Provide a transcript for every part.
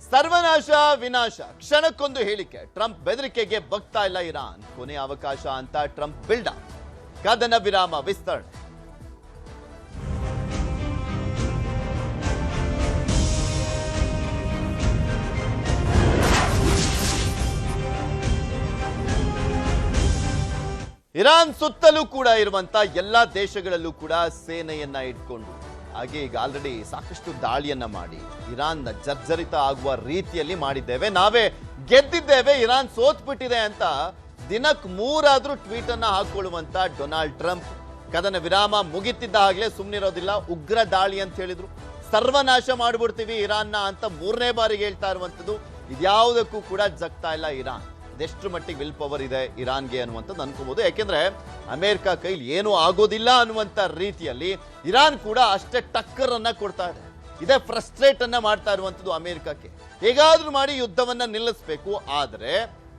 ಸರ್ವನಾಶ ವಿನಾಶ ಕ್ಷಣಕ್ಕೊಂದು ಹೇಳಿಕೆ. ಟ್ರಂಪ್ ಬೆದರಿಕೆಗೆ ಬಗ್ತಾ ಇಲ್ಲ ಇರಾನ್. ಕೊನೆಯ ಅವಕಾಶ ಅಂತ ಟ್ರಂಪ್ ಬಿಲ್ಡಪ್. ಕದನ ವಿರಾಮ ವಿಸ್ತರಣೆ. ಇರಾನ್ ಸುತ್ತಲೂ ಕೂಡ ಇರುವಂತ ಎಲ್ಲಾ ದೇಶಗಳಲ್ಲೂ ಕೂಡ ಸೇನೆಯನ್ನ ಇಟ್ಕೊಂಡು ಹಾಗೆ ಈಗ ಆಲ್ರೆಡಿ ಸಾಕಷ್ಟು ದಾಳಿಯನ್ನ ಮಾಡಿ ಇರಾನ್ ಜರ್ಜರಿತ ಆಗುವ ರೀತಿಯಲ್ಲಿ ಮಾಡಿದ್ದೇವೆ, ನಾವೇ ಗೆದ್ದಿದ್ದೇವೆ, ಇರಾನ್ ಸೋತ್ಬಿಟ್ಟಿದೆ ಅಂತ ದಿನಕ್ಕೆ 3 ಟ್ವೀಟ್ ಅನ್ನ ಹಾಕೊಳ್ಳುವಂತ ಡೊನಾಲ್ಡ್ ಟ್ರಂಪ್ ಕದನ ವಿರಾಮ ಮುಗಿತಿದ್ದ ಹಾಗಲೇ ಸುಮ್ಮನಿರೋದಿಲ್ಲ, ಉಗ್ರ ದಾಳಿ ಅಂತ ಹೇಳಿದ್ರು, ಸರ್ವನಾಶ ಮಾಡ್ಬಿಡ್ತೀವಿ ಇರಾನ್ನ ಅಂತ 3ನೇ ಬಾರಿಗೆ ಹೇಳ್ತಾ ಇರುವಂತದ್ದು. ಇದ್ಯಾವುದಕ್ಕೂ ಕೂಡ ಜಗ್ತಾ ಇಲ್ಲ ಇರಾನ್. ಎಷ್ಟು ಮಟ್ಟಿಗೆ ವಿಲ್ ಪವರ್ ಇದೆ ಇರಾನ್ಗೆ ಅನ್ನುವಂಥದ್ದು ಅನ್ಕೋಬಹುದು. ಯಾಕೆಂದ್ರೆ ಅಮೆರಿಕ ಕೈಲಿ ಏನೂ ಆಗೋದಿಲ್ಲ ಅನ್ನುವಂಥ ರೀತಿಯಲ್ಲಿ ಇರಾನ್ ಕೂಡ ಅಷ್ಟೇ ಟಕ್ಕರ್ ಅನ್ನ ಕೊಡ್ತಾ ಇದೆ. ಇದೇ ಫ್ರಸ್ಟ್ರೇಟ್ ಅನ್ನ ಮಾಡ್ತಾ ಇರುವಂಥದ್ದು ಅಮೆರಿಕಕ್ಕೆ. ಹೇಗಾದ್ರೂ ಮಾಡಿ ಯುದ್ಧವನ್ನ ನಿಲ್ಲಿಸಬೇಕು, ಆದ್ರೆ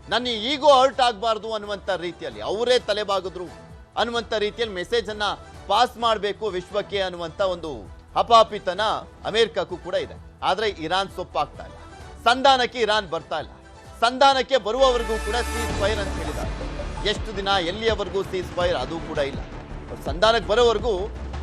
ನನ್ನ ಈಗೋ ಹರ್ಟ್ ಆಗಬಾರ್ದು ಅನ್ನುವಂಥ ರೀತಿಯಲ್ಲಿ ಅವರೇ ತಲೆಬಾಗಿದ್ರು ಅನ್ನುವಂಥ ರೀತಿಯಲ್ಲಿ ಮೆಸೇಜ್ ಅನ್ನ ಪಾಸ್ ಮಾಡಬೇಕು ವಿಶ್ವಕ್ಕೆ ಅನ್ನುವಂಥ ಒಂದು ಹಪಾಪಿತನ ಅಮೆರಿಕಕ್ಕೂ ಕೂಡ ಇದೆ. ಆದ್ರೆ ಇರಾನ್ ಸೊಪ್ಪಾಗ್ತಾ ಇಲ್ಲ, ಸಂಧಾನಕ್ಕೆ ಇರಾನ್ ಬರ್ತಾ ಇಲ್ಲ. ಸಂಧಾನಕ್ಕೆ ಬರುವವರೆಗೂ ಕೂಡ ಸೀಸ್ ಫೈರ್ ಅಂತ ಹೇಳಿದ್ದಾರೆ. ಎಷ್ಟು ದಿನ ಎಲ್ಲಿಯವರೆಗೂ ಸೀಸ್ ಫೈರ್ ಅದು ಕೂಡ ಇಲ್ಲ. ಸಂಧಾನಕ್ಕೆ ಬರೋವರೆಗೂ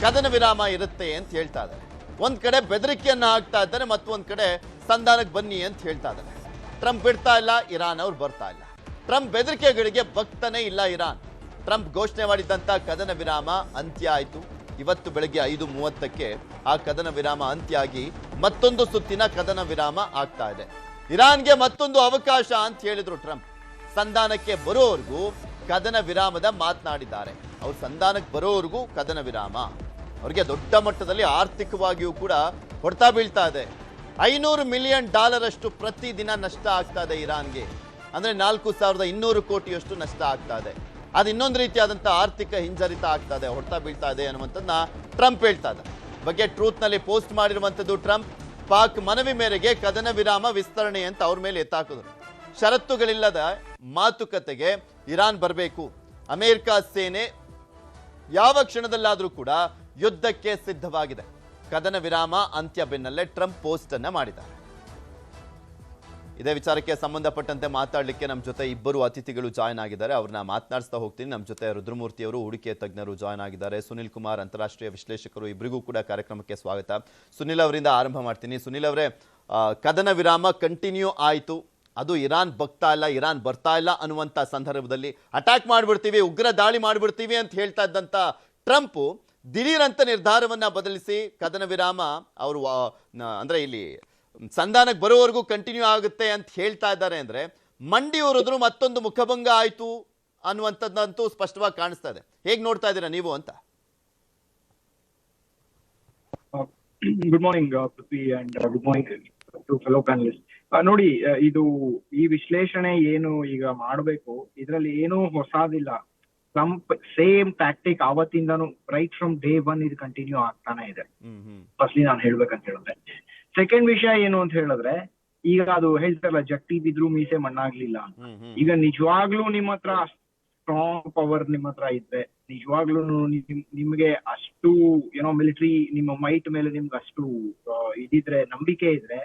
ಕದನ ವಿರಾಮ ಇರುತ್ತೆ ಅಂತ ಹೇಳ್ತಾ ಇದ್ದಾರೆ. ಒಂದ್ ಕಡೆ ಬೆದರಿಕೆಯನ್ನ ಹಾಕ್ತಾ ಇದ್ದಾರೆ, ಮತ್ತೊಂದ್ ಕಡೆ ಸಂಧಾನಕ್ಕೆ ಬನ್ನಿ ಅಂತ ಹೇಳ್ತಾ ಇದ್ದಾರೆ. ಟ್ರಂಪ್ ಬಿಡ್ತಾ ಇಲ್ಲ, ಇರಾನ್ ಅವ್ರು ಬರ್ತಾ ಇಲ್ಲ. ಟ್ರಂಪ್ ಬೆದರಿಕೆಗಳಿಗೆ ಬಗ್ತಾನೆ ಇಲ್ಲ ಇರಾನ್. ಟ್ರಂಪ್ ಘೋಷಣೆ ಮಾಡಿದ್ದಂತ ಕದನ ವಿರಾಮ ಅಂತ್ಯ ಆಯಿತು. ಇವತ್ತು ಬೆಳಗ್ಗೆ 5:30ಕ್ಕೆ ಆ ಕದನ ವಿರಾಮ ಅಂತ್ಯ ಆಗಿ ಮತ್ತೊಂದು ಸುತ್ತಿನ ಕದನ ವಿರಾಮ ಆಗ್ತಾ ಇದೆ. ಇರಾನ್ಗೆ ಮತ್ತೊಂದು ಅವಕಾಶ ಅಂತ ಹೇಳಿದ್ರು ಟ್ರಂಪ್. ಸಂಧಾನಕ್ಕೆ ಬರೋವರೆಗೂ ಕದನ ವಿರಾಮದ ಮಾತನಾಡಿದ್ದಾರೆ. ಅವ್ರು ಸಂಧಾನಕ್ಕೆ ಬರೋವರೆಗೂ ಕದನ ವಿರಾಮ. ಅವ್ರಿಗೆ ದೊಡ್ಡ ಮಟ್ಟದಲ್ಲಿ ಆರ್ಥಿಕವಾಗಿಯೂ ಕೂಡ ಹೊಡೆತ ಬೀಳ್ತಾ ಇದೆ. $500 ಮಿಲಿಯನ್ ಅಷ್ಟು ಪ್ರತಿದಿನ ನಷ್ಟ ಆಗ್ತಾ ಇದೆ ಇರಾನ್ಗೆ. ಅಂದ್ರೆ 4200 ಕೋಟಿಯಷ್ಟು ನಷ್ಟ ಆಗ್ತಾ ಇದೆ. ಅದು ಇನ್ನೊಂದು ರೀತಿಯಾದಂಥ ಆರ್ಥಿಕ ಹಿಂಜರಿತ ಆಗ್ತಾ ಇದೆ, ಹೊಡೆತ ಬೀಳ್ತಾ ಇದೆ ಅನ್ನುವಂಥದ್ದನ್ನ ಟ್ರಂಪ್ ಹೇಳ್ತಾ ಇದ್ದಾರೆ. ಬಗ್ಗೆ ಟ್ರೂತ್ ನಲ್ಲಿ ಪೋಸ್ಟ್ ಮಾಡಿರುವಂಥದ್ದು ಟ್ರಂಪ್. ಪಾಕ್ ಮನವಿ ಮೇರೆಗೆ ಕದನ ವಿರಾಮ ವಿಸ್ತರಣೆ ಅಂತ ಅವ್ರ ಮೇಲೆ ಎತ್ತಾಕಿದ್ರು. ಷರತ್ತುಗಳಿಲ್ಲದ ಮಾತುಕತೆಗೆ ಇರಾನ್ ಬರಬೇಕು. ಅಮೆರಿಕ ಸೇನೆ ಯಾವ ಕ್ಷಣದಲ್ಲಾದರೂ ಕೂಡ ಯುದ್ಧಕ್ಕೆ ಸಿದ್ಧವಾಗಿದೆ. ಕದನ ವಿರಾಮ ಅಂತ್ಯ ಬೆನ್ನಲ್ಲೇ ಟ್ರಂಪ್ ಪೋಸ್ಟ್ ಅನ್ನ ಮಾಡಿದ್ದಾರೆ. ಇದೇ ವಿಚಾರಕ್ಕೆ ಸಂಬಂಧಪಟ್ಟಂತೆ ಮಾತಾಡಲಿಕ್ಕೆ ನಮ್ಮ ಜೊತೆ ಇಬ್ಬರು ಅತಿಥಿಗಳು ಜಾಯ್ನ್ ಆಗಿದ್ದಾರೆ. ಅವ್ರನ್ನ ಮಾತನಾಡಿಸ್ತಾ ಹೋಗ್ತೀನಿ. ನಮ್ಮ ಜೊತೆ ರುದ್ರಮೂರ್ತಿ ಅವರು, ಹೂಡಿಕೆ ತಜ್ಞರು ಜಾಯ್ನ್ ಆಗಿದ್ದಾರೆ. ಸುನಿಲ್ ಕುಮಾರ್, ಅಂತಾರಾಷ್ಟ್ರೀಯ ವಿಶ್ಲೇಷಕರು, ಇಬ್ಬರಿಗೂ ಕೂಡ ಕಾರ್ಯಕ್ರಮಕ್ಕೆ ಸ್ವಾಗತ. ಸುನಿಲ್ ಅವರಿಂದ ಆರಂಭ ಮಾಡ್ತೀನಿ. ಸುನಿಲ್ ಅವರೇ, ಕದನ ವಿರಾಮ ಕಂಟಿನ್ಯೂ ಆಯಿತು, ಅದು ಇರಾನ್ ಬಗ್ತಾ ಇಲ್ಲ, ಇರಾನ್ ಬರ್ತಾ ಇಲ್ಲ ಅನ್ನುವಂಥ ಸಂದರ್ಭದಲ್ಲಿ ಅಟ್ಯಾಕ್ ಮಾಡಿಬಿಡ್ತೀವಿ, ಉಗ್ರ ದಾಳಿ ಮಾಡಿಬಿಡ್ತೀವಿ ಅಂತ ಹೇಳ್ತಾ ಇದ್ದಂಥ ಟ್ರಂಪ್ ದಿಢೀರಂತ ನಿರ್ಧಾರವನ್ನ ಬದಲಿಸಿ ಕದನ ವಿರಾಮ ಅವರು ಅಂದ್ರೆ ಇಲ್ಲಿ ಸಂಧಾನಕ್ಕೆ ಬರೋವರೆಗೂ ಕಂಟಿನ್ಯೂ ಆಗುತ್ತೆ ಅಂತ ಹೇಳ್ತಾ ಇದ್ದಾರೆ. ಅಂದ್ರೆ ಮಂಡಿ ಊರಿದ್ರು ಮತ್ತೊಂದು ಮುಖಭಂಗ ಆಯ್ತು ಅನ್ನುವಂಥದ್ದಂತೂ ಸ್ಪಷ್ಟವಾಗಿ ಕಾಣಿಸ್ತಾ ಇದೆ. ಹೇಗ್ ನೋಡ್ತಾ ಇದ್ದೀರಾ ನೀವು ಅಂತ? Good morning Prithvi and good morning to fellow panelist. ನೋಡಿ, ಇದು ಈ ವಿಶ್ಲೇಷಣೆ ಏನು ಈಗ ಮಾಡಬೇಕು, ಇದರಲ್ಲಿ ಏನೂ ಹೊಸದಿಲ್ಲ. ಟ್ರಂಪ್ ಸೇಮ್ ಟ್ಯಾಕ್ಟಿಕ್ ಆವತ್ತಿಂದಾನು ರೈಟ್ ಫ್ರಮ್ ಡೇ 1 ಇದು ಕಂಟಿನ್ಯೂ ಆಗ್ತಾನೆ ಇದೆ. ಫಸ್ಟ್ಲಿ ನಾನು ಹೇಳ್ಬೇಕಂತ ಹೇಳಿದ್ರೆ, ಸೆಕೆಂಡ್ ವಿಷಯ ಏನು ಅಂತ ಹೇಳಿದ್ರೆ, ಈಗ ಅದು ಹೇಳ್ತಾರಲ್ಲ ಜಟ್ಟಿ ಬಿದ್ರು ಮೀಸೆ ಮಣ್ಣಾಗ್ಲಿಲ್ಲ. ಈಗ ನಿಜವಾಗ್ಲೂ ನಿಮ್ಮ ಹತ್ರ ಸ್ಟ್ರಾಂಗ್ ಪವರ್ ನಿಮ್ಮ ಹತ್ರ ಇದ್ರೆ, ನಿಜವಾಗ್ಲೂ ನಿಮ್ಗೆ ಅಷ್ಟು ಏನೋ ಮಿಲಿಟರಿ ನಿಮ್ಮ ಮೈಟ್ ಮೇಲೆ ನಿಮ್ಗೆ ಅಷ್ಟು ಇದಿದ್ರೆ, ನಂಬಿಕೆ ಇದ್ರೆ,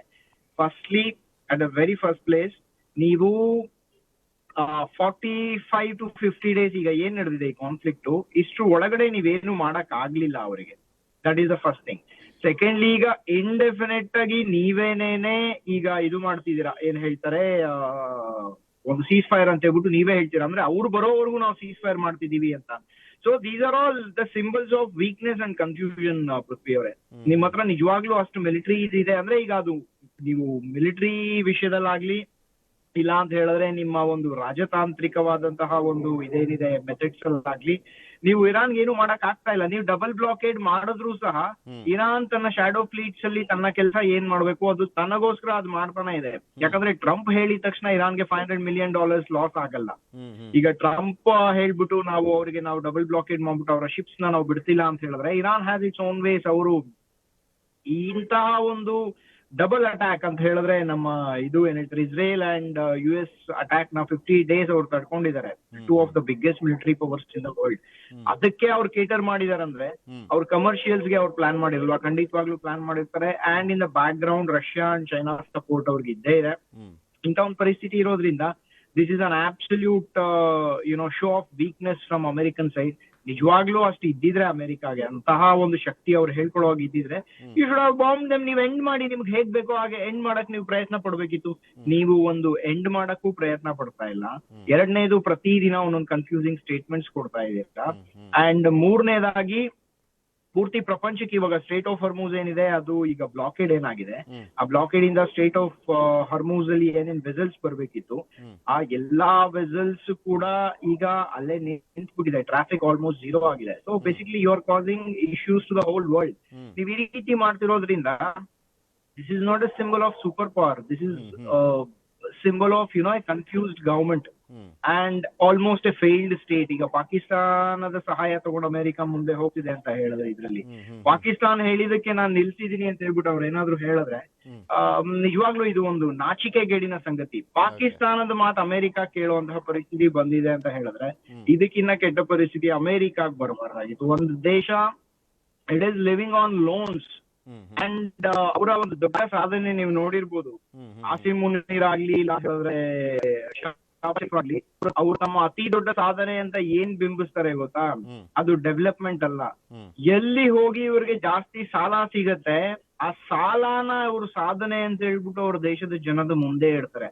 firstly at the very first place ನೀವು 45 to 50 ಡೇಸ್ ಈಗ ಏನ್ ನಡೆದಿದೆ ಈ ಕಾನ್ಫ್ಲಿಕ್ಟ್, ಇಷ್ಟು ಒಳಗಡೆ ನೀವೇನು ಮಾಡಕ್ ಆಗ್ಲಿಲ್ಲ ಅವರಿಗೆ. That is the first thing. Secondly, ಈಗ ಇಂಡೆಫಿನೆಟ್ ಆಗಿ ನೀವೇನೇನೆ ಈಗ ಇದು ಮಾಡ್ತಿದ್ದೀರಾ, ಏನ್ ಹೇಳ್ತಾರೆ, ಒಂದು ಸೀಸ್ ಫೈರ್ ಅಂತ ಹೇಳ್ಬಿಟ್ಟು ನೀವೇ ಹೇಳ್ತೀರಾ, ಅಂದ್ರೆ ಅವ್ರು ಬರೋವರೆಗೂ ನಾವು ಸೀಸ್ ಫೈರ್ ಮಾಡ್ತಿದೀವಿ ಅಂತ. So these are all the symbols of weakness and confusion. Prithvi ಅವರೇ, ನಿಮ್ಮ ಹತ್ರ ನಿಜವಾಗ್ಲೂ ಅಷ್ಟು ಮಿಲಿಟರಿ ಇದೆ ಅಂದ್ರೆ, ಈಗ ಅದು ನೀವು ಮಿಲಿಟರಿ ವಿಷಯದಲ್ಲಾಗ್ಲಿ ಇಲ್ಲ ಅಂತ ಹೇಳಿದ್ರೆ ನಿಮ್ಮ ಒಂದು ರಾಜತಾಂತ್ರಿಕವಾದಂತಹ ಒಂದು ಇದೇನಿದೆ ಮೆಥಡ್ಸ್ ಅಲ್ಲಾಗ್ಲಿ, ನೀವು ಇರಾನ್ಗೆ ಏನು ಮಾಡಕ್ ಆಗ್ತಾ ಇಲ್ಲ. ನೀವು ಡಬಲ್ ಬ್ಲಾಕೇಡ್ ಮಾಡಿದ್ರು ಸಹ ಇರಾನ್ ತನ್ನ ಶಾಡೋ ಫ್ಲೀಟ್ಸ್ ಅಲ್ಲಿ ತನ್ನ ಕೆಲಸ ಏನ್ ಮಾಡ್ಬೇಕು ಅದು ತನಗೋಸ್ಕರ ಅದು ಮಾಡ್ತಾನೆ ಇದೆ. ಯಾಕಂದ್ರೆ ಟ್ರಂಪ್ ಹೇಳಿದ ತಕ್ಷಣ ಇರಾನ್ಗೆ $500 ಮಿಲಿಯನ್ ಲಾಸ್ ಆಗಲ್ಲ. ಈಗ ಟ್ರಂಪ್ ಹೇಳ್ಬಿಟ್ಟು ನಾವು ಡಬಲ್ ಬ್ಲಾಕೇಡ್ ಮಾಡ್ಬಿಟ್ಟು ಅವರ ಶಿಪ್ಸ್ ನಾವು ಬಿಡ್ತಿಲ್ಲ ಅಂತ ಹೇಳಿದ್ರೆ, Iran has its own ways. ಅವರು ಇಂತಹ ಒಂದು ಡಬಲ್ ಅಟ್ಯಾಕ್ ಅಂತ ಹೇಳಿದ್ರೆ ನಮ್ಮ ಇದು ಏನ್ ಹೇಳ್ತಾರೆ ಇಸ್ರೇಲ್ ಅಂಡ್ US ಅಟ್ಯಾಕ್ ನ 50 days ಅವ್ರು ತಡ್ಕೊಂಡಿದ್ದಾರೆ. Two of the biggest military powers in the world. ಅದಕ್ಕೆ ಅವ್ರು ಕೇಟರ್ ಮಾಡಿದಾರೆ ಅಂದ್ರೆ ಅವ್ರ ಕಮರ್ಷಿಯಲ್ಸ್ ಗೆ ಅವ್ರು ಪ್ಲಾನ್ ಮಾಡಿರಲ್ವಾ? ಖಂಡಿತವಾಗ್ಲೂ ಪ್ಲಾನ್ ಮಾಡಿರ್ತಾರೆ. And in the back ground Russia and China support ಅವ್ರಿಗೆ ಇದ್ದೇ ಇದೆ. ಇಂಥ ಒಂದು ಪರಿಸ್ಥಿತಿ ಇರೋದ್ರಿಂದ this is an absolute show of weakness from American side. ನಿಜವಾಗ್ಲೂ ಅಷ್ಟು ಇದ್ದಿದ್ರೆ ಅಮೆರಿಕಾಗೆ ಅಂತಹ ಒಂದು ಶಕ್ತಿ ಅವ್ರು ಹೇಳ್ಕೊಳ್ಳೋವಾಗ ಇದ್ದಿದ್ರೆ you should have bomb them. ನೀವು ಎಂಡ್ ಮಾಡಿ, ನಿಮ್ಗೆ ಹೇಗ್ ಬೇಕೋ ಹಾಗೆ ಎಂಡ್ ಮಾಡಕ್ ನೀವು ಪ್ರಯತ್ನ ಪಡ್ಬೇಕಿತ್ತು. ನೀವು ಒಂದು ಎಂಡ್ ಮಾಡಕ್ಕೂ ಪ್ರಯತ್ನ ಪಡ್ತಾ ಇಲ್ಲ. ಎರಡನೇದು, ಪ್ರತಿದಿನ ಒಂದೊಂದು ಕನ್ಫ್ಯೂಸಿಂಗ್ ಸ್ಟೇಟ್ಮೆಂಟ್ಸ್ ಕೊಡ್ತಾ ಇದೀರಾ. ಅಂಡ್ ಮೂರನೇದಾಗಿ, ಪೂರ್ತಿ ಪ್ರಪಂಚಕ್ಕೆ ಇವಾಗ ಸ್ಟ್ರೇಟ್ ಆಫ್ ಹರ್ಮೂಸ್ ಏನಿದೆ ಅದು ಈಗ ಬ್ಲಾಕೇಡ್ ಏನಾಗಿದೆ, ಆ ಬ್ಲಾಕೇಡ್ ಇಂದ ಸ್ಟ್ರೇಟ್ ಆಫ್ ಹರ್ಮೂಸ್ ಅಲ್ಲಿ ಏನೇನ್ ವೆಸಲ್ಸ್ ಬರ್ಬೇಕಿತ್ತು ಆ ಎಲ್ಲಾ ವೆಸಲ್ಸ್ ಕೂಡ ಈಗ ಅಲ್ಲೇ ನಿಂತ್ಬಿಟ್ಟಿದೆ. ಟ್ರಾಫಿಕ್ ಆಲ್ಮೋಸ್ಟ್ ಝೀರೋ ಆಗಿದೆ. So basically you are causing issues to the whole world. ನೀವು ಈ ರೀತಿ ಮಾಡ್ತಿರೋದ್ರಿಂದ this is not a symbol of super power. This is symbol of a confused government and almost a failed state. ಈಗ ಪಾಕಿಸ್ತಾನದ ಸಹಾಯ ತಗೊಂಡು America ಮುಂದೆ ಹೋಗ್ತಿದೆ ಅಂತ ಹೇಳಿದ್ರೆ ಇದ್ರಲ್ಲಿ ಪಾಕಿಸ್ತಾನ ಹೇಳಿದಕ್ಕೆ ನಾನು ನಿಲ್ಸಿದೀನಿ ಅಂತ ಹೇಳ್ಬಿಟ್ಟು ಅವ್ರು ಏನಾದ್ರು ಹೇಳಿದ್ರೆ ನಿಜವಾಗ್ಲೂ ಇದು ಒಂದು ನಾಚಿಕೆಗೇಡಿನ ಸಂಗತಿ. ಪಾಕಿಸ್ತಾನದ ಮಾತು ಅಮೆರಿಕ ಕೇಳುವಂತಹ ಪರಿಸ್ಥಿತಿ ಬಂದಿದೆ ಅಂತ ಹೇಳಿದ್ರೆ ಇದಕ್ಕಿನ್ನ ಕೆಟ್ಟ ಪರಿಸ್ಥಿತಿ ಅಮೆರಿಕಾಗ್ ಬರಬಾರ್ದಾಗಿತ್ತು. ಒಂದು ದೇಶ it is living on loans and ಅವರ ಒಂದು ದೊಡ್ಡ ಸಾಧನೆ ನೀವು ನೋಡಿರ್ಬೋದು. ಆಸಿಮ್ ಮುನೀರ್ ಆಗ್ಲಿ, ಇಲ್ಲ ಹೇಳಿದ್ರೆ ಆಗ್ಲಿ, ಅವ್ರು ತಮ್ಮ ಅತಿ ದೊಡ್ಡ ಸಾಧನೆ ಅಂತ ಏನ್ ಬಿಂಬಿಸ್ತಾರೆ ಗೊತ್ತಾ? ಅದು ಡೆವಲಪ್ಮೆಂಟ್ ಅಲ್ಲ. ಎಲ್ಲಿ ಹೋಗಿ ಇವ್ರಿಗೆ ಜಾಸ್ತಿ ಸಾಲ ಸಿಗತ್ತೆ ಆ ಸಾಲನ ಅವ್ರ ಸಾಧನೆ ಅಂತ ಹೇಳ್ಬಿಟ್ಟು ಅವ್ರ ದೇಶದ ಜನದ ಮುಂದೆ ಇಡ್ತಾರೆ.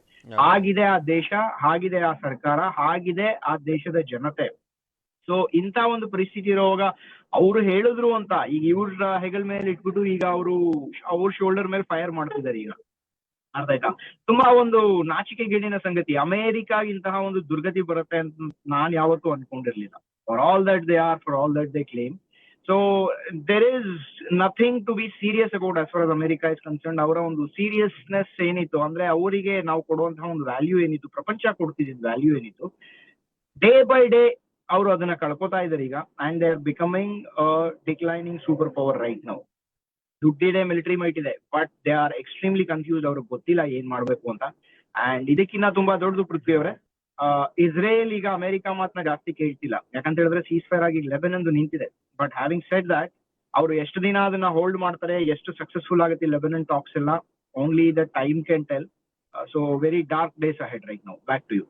ಆಗಿದೆ ಆ ದೇಶ, ಹಾಗಿದೆ ಆ ಸರ್ಕಾರ, ಹಾಗಿದೆ ಆ ದೇಶದ ಜನತೆ. ಸೊ ಇಂತ ಒಂದು ಪರಿಸ್ಥಿತಿ ಇರುವಾಗ ಅವ್ರು ಹೇಳಿದ್ರು ಅಂತ ಈಗ ಇವ್ರ ಹೆಗಲ್ ಮೇಲೆ ಇಟ್ಬಿಟ್ಟು ಈಗ ಅವ್ರ ಶೋಲ್ಡರ್ ಮೇಲೆ ಫೈರ್ ಮಾಡ್ತಿದ್ದಾರೆ. ಈಗ ಅರ್ಥ ಆಯ್ತಾ? ತುಂಬಾ ಒಂದು ನಾಚಿಕೆಗೇಡಿನ ಸಂಗತಿ. ಅಮೆರಿಕಾಗ ಇಂತಹ ಒಂದು ದುರ್ಗತಿ ಬರುತ್ತೆ ಅಂತ ನಾನ್ ಯಾವತ್ತೂ ಅನ್ಕೊಂಡಿರ್ಲಿಲ್ಲ. For all that they are, for all that they claim. So there is nothing to be serious about as far as America is concerned. ಅವರ ಒಂದು ಸೀರಿಯಸ್ನೆಸ್ ಏನಿತ್ತು ಅಂದ್ರೆ ಅವರಿಗೆ ನಾವು ಕೊಡುವಂತಹ ಒಂದು ವ್ಯಾಲ್ಯೂ ಏನಿತ್ತು, ಪ್ರಪಂಚ ಕೊಡ್ತಿದ್ದ ವ್ಯಾಲ್ಯೂ ಏನಿತ್ತು, ಡೇ ಬೈ ಡೇ ಅವರು ಅದನ್ನ ಕಳ್ಕೊತಾ ಇದಾರೆ ಈಗ. And they are becoming declining super power right now. ದುಡ್ಡಿದೆ, ಮಿಲಿಟರಿ ಮೈಟ್ ಇದೆ, but they are extremely confuse. ಅವ್ರಿಗೆ ಗೊತ್ತಿಲ್ಲ ಏನ್ ಮಾಡ್ಬೇಕು ಅಂತ. ಅಂಡ್ ಇದಕ್ಕಿನ್ನ ತುಂಬಾ ದೊಡ್ಡದು ಪೃಥ್ವಿ ಅವರೇ, ಇಸ್ರೇಲ್ ಈಗ ಅಮೆರಿಕ ಮಾತನ್ನ ಜಾಸ್ತಿ ಕೇಳ್ತಿಲ್ಲ. ಯಾಕಂತ ಹೇಳಿದ್ರೆ ಸೀಸ್ ಫೈರ್ ಆಗಿ ಲೆಬನನ್ ನಿಂತಿದೆ. ಬಟ್ ಹ್ಯಾವಿಂಗ್ ಸೆಡ್ ದಟ್, ಅವರು ಎಷ್ಟು ದಿನ ಅದನ್ನ ಹೋಲ್ಡ್ ಮಾಡ್ತಾರೆ, ಎಷ್ಟು ಸಕ್ಸಸ್ಫುಲ್ ಆಗುತ್ತೆ ಲೆಬನನ್ ಟಾಕ್ಸ್ ಎಲ್ಲ, only the time can tell. So very dark days ahead right now. Back to you.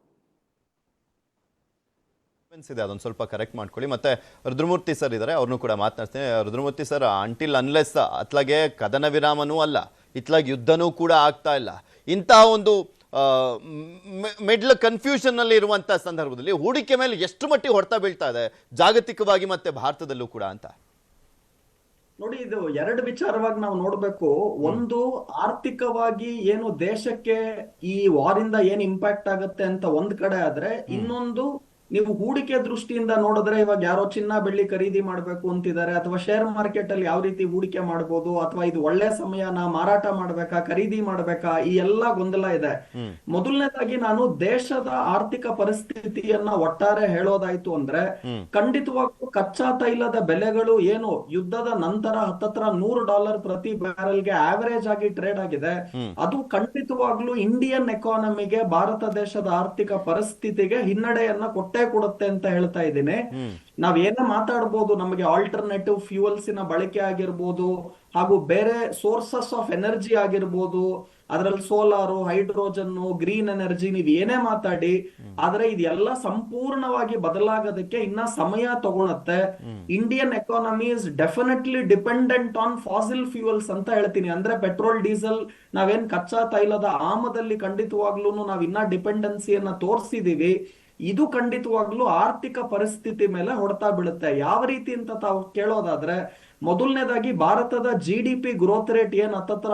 ಇದೆ ಅದೊಂದು ಸ್ವಲ್ಪ ಕರೆಕ್ಟ್ ಮಾಡ್ಕೊಳ್ಳಿ. ಮತ್ತೆ ರುದ್ರಮೂರ್ತಿ ಸರ್ ಇದ್ದಾರೆ, ಅವ್ರನ್ನೂ ಕೂಡ ಮಾತನಾಡ್ತೀನಿ. ರುದ್ರಮೂರ್ತಿ ಸರ್, ಅಂಟಿಲ್ ಅನ್ಲೆಸ್ ಅತ್ಲಾಗೆ ಕದನ ವಿರಾಮನೂ ಅಲ್ಲ, ಇತ್ಲಾಗ ಯುದ್ಧನೂ ಕೂಡ ಆಗ್ತಾ ಇಲ್ಲ, ಇಂತಹ ಒಂದು ಮಿಡ್ಲ್ ಕನ್ಫ್ಯೂಷನ್ ನಲ್ಲಿ ಇರುವಂತಹ ಸಂದರ್ಭದಲ್ಲಿ ಹೂಡಿಕೆ ಮೇಲೆ ಎಷ್ಟು ಮಟ್ಟಿಗೆ ಹೊಡೆತ ಬೀಳ್ತಾ ಇದೆ ಜಾಗತಿಕವಾಗಿ ಮತ್ತೆ ಭಾರತದಲ್ಲೂ ಕೂಡ ಅಂತ ನೋಡಿ, ಇದು ಎರಡು ವಿಚಾರವಾಗಿ ನಾವು ನೋಡ್ಬೇಕು. ಒಂದು, ಆರ್ಥಿಕವಾಗಿ ಏನು ದೇಶಕ್ಕೆ ಈ ವಾರಿಂದ ಏನ್ ಇಂಪ್ಯಾಕ್ಟ್ ಆಗುತ್ತೆ ಅಂತ ಒಂದ್ ಕಡೆ ಆದ್ರೆ, ಇನ್ನೊಂದು ನೀವು ಹೂಡಿಕೆ ದೃಷ್ಟಿಯಿಂದ ನೋಡಿದ್ರೆ ಇವಾಗ ಯಾರೋ ಚಿನ್ನ ಬೆಳ್ಳಿ ಖರೀದಿ ಮಾಡ್ಬೇಕು ಅಂತಿದ್ದಾರೆ, ಅಥವಾ ಶೇರ್ ಮಾರ್ಕೆಟ್ ಅಲ್ಲಿ ಯಾವ ರೀತಿ ಹೂಡಿಕೆ ಮಾಡ್ಬೋದು, ಅಥವಾ ಇದು ಒಳ್ಳೆ ಸಮಯನ ಮಾರಾಟ ಮಾಡ್ಬೇಕಾ ಖರೀದಿ ಮಾಡ್ಬೇಕಾ, ಈ ಎಲ್ಲಾ ಗೊಂದಲ ಇದೆ. ಮೊದಲನೇದಾಗಿ ನಾನು ದೇಶದ ಆರ್ಥಿಕ ಪರಿಸ್ಥಿತಿಯನ್ನ ಒಟ್ಟಾರೆ ಹೇಳೋದಾಯ್ತು ಅಂದ್ರೆ, ಖಂಡಿತವಾಗ್ಲೂ ಕಚ್ಚಾ ತೈಲದ ಬೆಲೆಗಳು ಏನು ಯುದ್ಧದ ನಂತರ ಹತ್ತತ್ರ $100 ಪ್ರತಿ ಬ್ಯಾರಲ್ಗೆ ಆವರೇಜ್ ಆಗಿ ಟ್ರೇಡ್ ಆಗಿದೆ. ಅದು ಖಂಡಿತವಾಗ್ಲೂ ಇಂಡಿಯನ್ ಎಕಾನಮಿಗೆ, ಭಾರತ ದೇಶದ ಆರ್ಥಿಕ ಪರಿಸ್ಥಿತಿಗೆ ಹಿನ್ನಡೆಯನ್ನ ಕೊಡುತ್ತೆ ಅಂತ ಹೇಳ್ತಾ ಇದ್ದೀನಿ. ನಾವ್ ಏನೇ ಮಾತಾಡ್ಬೋದು, ನಮಗೆ ಆಲ್ಟರ್ನೇಟಿವ್ ಫ್ಯೂಯಲ್ಸಿನ ಬಳಕೆ ಆಗಿರ್ಬೋದು, ಹಾಗೂ ಬೇರೆ ಸೋರ್ಸಸ್ ಆಫ್ ಎನರ್ಜಿ ಆಗಿರ್ಬೋದು, ಅದ್ರಲ್ಲಿ ಸೋಲಾರು, ಹೈಡ್ರೋಜನ್, ಗ್ರೀನ್ ಎನರ್ಜಿ, ನೀವ್ ಏನೇ ಮಾತಾಡಿ, ಆದ್ರೆ ಇದೆಲ್ಲ ಸಂಪೂರ್ಣವಾಗಿ ಬದಲಾಗೋದಕ್ಕೆ ಇನ್ನ ಸಮಯ ತಗೊಳತ್ತೆ. Indian economy is definitely dependent on fossil fuels ಅಂತ ಹೇಳ್ತೀನಿ. ಅಂದ್ರೆ ಪೆಟ್ರೋಲ್, ಡೀಸೆಲ್, ನಾವೇನ್ ಕಚ್ಚಾ ತೈಲದ ಆಮದಲ್ಲಿ ಖಂಡಿತವಾಗ್ಲೂ ನಾವ್ ಇನ್ನ ಡಿಪೆಂಡೆನ್ಸಿಯನ್ನ ತೋರಿಸಿದೀವಿ. ಇದು ಖಂಡಿತವಾಗ್ಲೂ ಆರ್ಥಿಕ ಪರಿಸ್ಥಿತಿ ಮೇಲೆ ಹೊಡೆತ ಬೀಳುತ್ತೆ. ಯಾವ ರೀತಿ ಅಂತ ತಾವು ಕೇಳೋದಾದ್ರೆ, ಮೊದಲನೇದಾಗಿ ಭಾರತದ GDP ಗ್ರೋತ್ ರೇಟ್ ಏನ್ ಹತ್ತತ್ರ